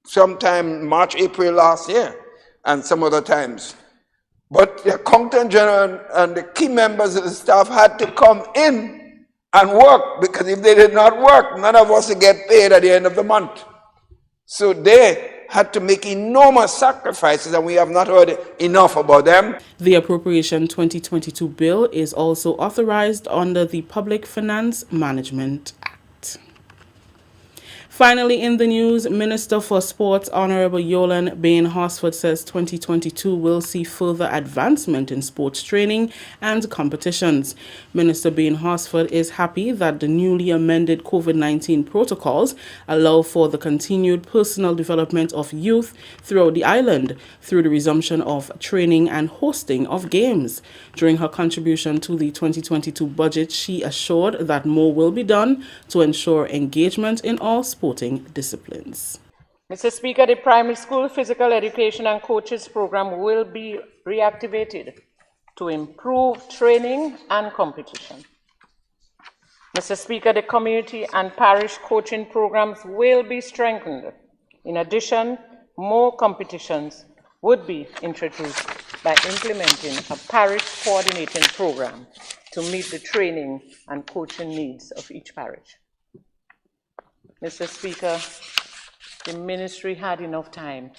Sometime March, April last year, and some other times. But the Accountant General and the key members of the staff had to come in and work, because if they did not work, none of us would get paid at the end of the month. So they had to make enormous sacrifices, and we have not heard enough about them. The Appropriation 2022 bill is also authorized under the Public Finance Management Act. Finally, in the news, Minister for Sports Honorable Yolan Bain-Horsford says 2022 will see further advancement in sports training and competitions. Minister Bain-Horsford is happy that the newly amended COVID-19 protocols allow for the continued personal development of youth throughout the island through the resumption of training and hosting of games. During her contribution to the 2022 budget, she assured that more will be done to ensure engagement in all sporting disciplines. Mr. Speaker, the primary school physical education and coaches program will be reactivated to improve training and competition. Mr. Speaker, the community and parish coaching programs will be strengthened. In addition, more competitions would be introduced by implementing a parish coordinating program to meet the training and coaching needs of each parish. Mr. Speaker, the ministry had enough time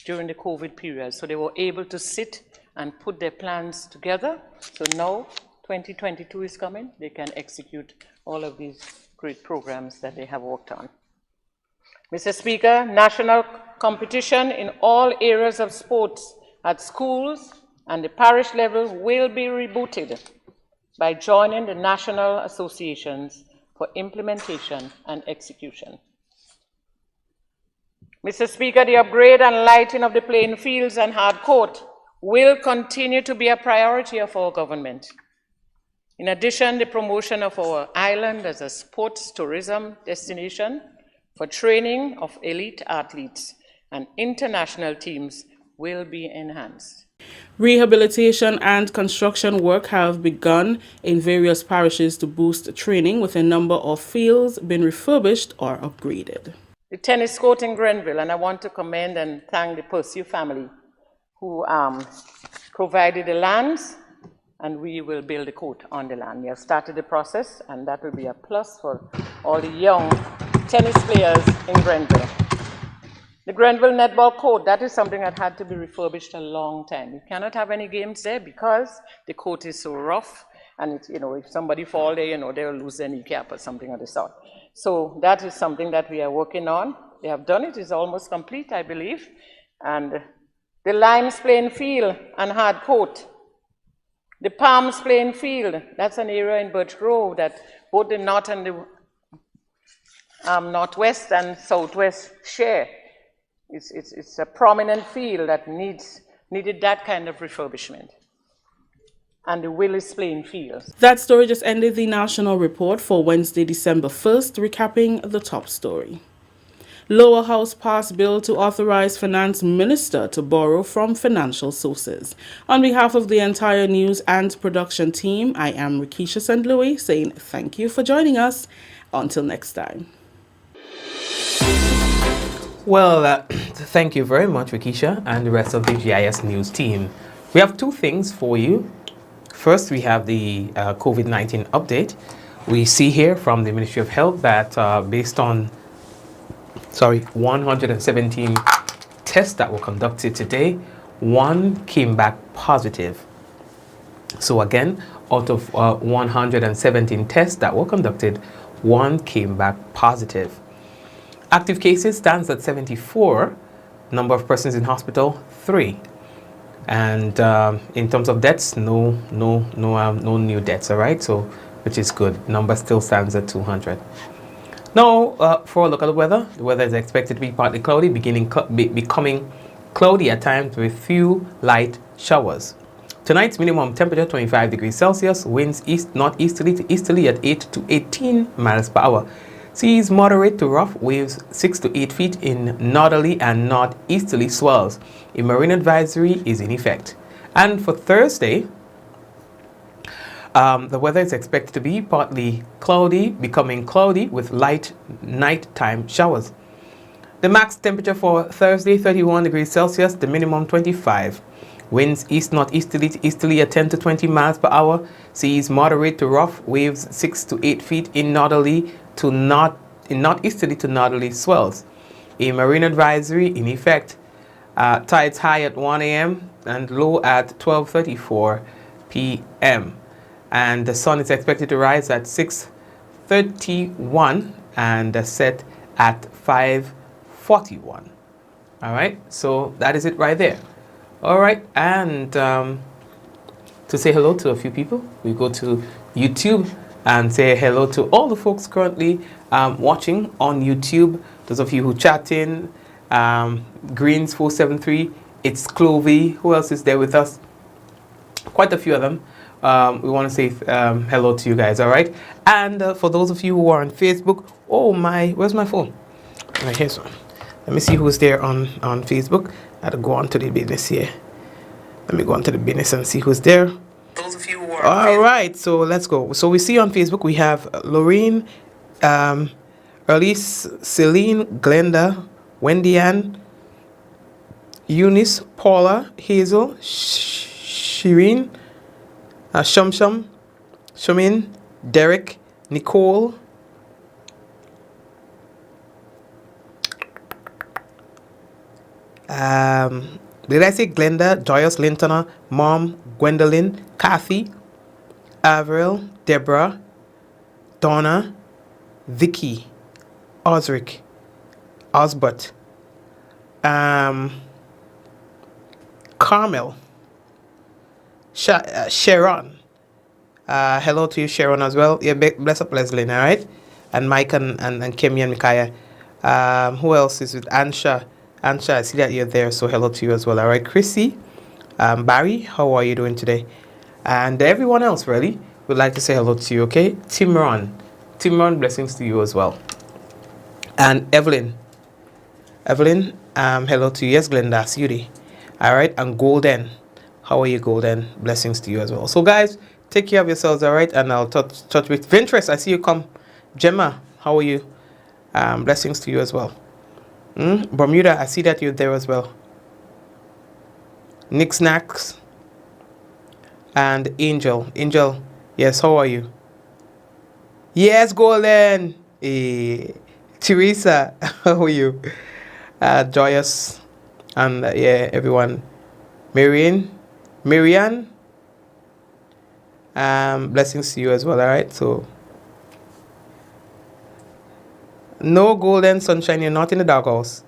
during the COVID period, so they were able to sit and put their plans together. So now 2022 is coming, they can execute all of these great programs that they have worked on. Mr. Speaker, national competition in all areas of sports at schools and the parish level will be rebooted by joining the national associations for implementation and execution. Mr. Speaker, the upgrade and lighting of the playing fields and hard court will continue to be a priority of our government. In addition, the promotion of our island as a sports tourism destination for training of elite athletes and international teams will be enhanced. Rehabilitation and construction work have begun in various parishes to boost training, with a number of fields being refurbished or upgraded. The tennis court in Grenville, and I want to commend and thank the Pursuit family who provided the lands, and we will build a court on the land. We have started the process, and that will be a plus for all the young tennis players in Grenville. The Grenville netball court, that is something that had to be refurbished a long time. You cannot have any games there because the court is so rough, and it, if somebody fall there, they'll lose their kneecap or something of the sort. So that is something that we are working on. They have done it, it's almost complete, I believe. And the Limes playing field and hard court, the Palms playing field, that's an area in Birch Grove that both the north and the northwest and southwest share. It's a prominent field that needed that kind of refurbishment. And the Willis playing field. That story just ended the national report for Wednesday, December 1st, recapping the top story. Lower House passed bill to authorize Finance Minister to borrow from financial sources. On behalf of the entire news and production team, I am Rikisha St. Louis saying thank you for joining us. Until next time. Well, thank you very much, Rikisha, and the rest of the GIS News team. We have two things for you. First, we have the COVID-19 update. We see here from the Ministry of Health that based on 117 tests that were conducted today, one came back positive. So again, out of 117 tests that were conducted, one came back positive. Active cases stands at 74. Number of persons in hospital, 3. And in terms of deaths, no new deaths. All right, so which is good. Number still stands at 200. Now, for a look at the weather is expected to be partly cloudy, becoming cloudy at times with few light showers. Tonight's minimum temperature 25 degrees Celsius. Winds northeasterly to easterly at 8 to 18 miles per hour. Seas moderate to rough, waves 6 to 8 feet in northerly and northeasterly swells. A marine advisory is in effect. And for Thursday, the weather is expected to be partly cloudy, becoming cloudy with light nighttime showers. The max temperature for Thursday, 31 degrees Celsius, the minimum 25. Winds east-northeasterly to easterly at 10 to 20 miles per hour. Seas moderate to rough, waves 6 to 8 feet in northerly to northeasterly to northerly swells. A marine advisory in effect. Tides high at 1 a.m. and low at 12:34 p.m. And the sun is expected to rise at 6:31 and set at 5:41. All right, so that is it right there. All right, and to say hello to a few people, we go to YouTube and say hello to all the folks currently watching on YouTube. Those of you who chat in, Greens473, it's Clovey. Who else is there with us? Quite a few of them. We want to say hello to you guys, all right? And for those of you who are on Facebook, oh my, where's my phone? Right, here's one. Let me see who's there on Facebook. I had to go on to the business here. Let me go on to the business and see who's there. Those of you who are all right, so let's go. So we see on Facebook we have Lorraine, Elise, Celine, Glenda, Wendy Ann, Eunice, Paula, Hazel, Shireen, Shumshum, Shumin, Derek, Nicole, did I say Glenda, Joyous, Lintona, Mom, Gwendolyn, Kathy, Avril, Deborah, Donna, Vicky, Osric, Osbert, Carmel, Sharon. Hello to you, Sharon, as well. Yeah, bless up, Leslie, all right? And Mike and Kemi and Micaiah. Who else is with Ansha? Ansha, I see that you're there, so hello to you as well, all right? Chrissy, Barry, how are you doing today? And everyone else, really, would like to say hello to you, okay? Timron, blessings to you as well. And Evelyn, hello to you. Yes, Glenda, Sudi. All right, and Golden, how are you, Golden? Blessings to you as well. So, guys, take care of yourselves, all right? And I'll touch with Vintress. I see you come. Gemma, how are you? Blessings to you as well. Bermuda, I see that you're there as well. Nick Snacks and Angel, yes, how are you? Yes, Golden. Teresa, how are you? Joyous, and yeah, everyone. Marianne, blessings to you as well, all right? So, no Golden Sunshine, you're not in the doghouse.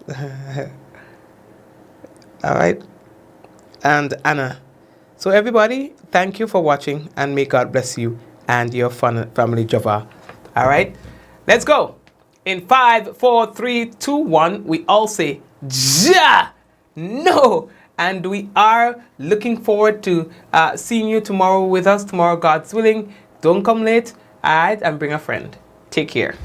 All right? And Anna. So, everybody, thank you for watching, and may God bless you and your family, Java. All right? Let's go. In 5, 4, 3, 2, 1, we all say, Ja! No! And we are looking forward to seeing you tomorrow with us. Tomorrow, God's willing. Don't come late. All right? And bring a friend. Take care.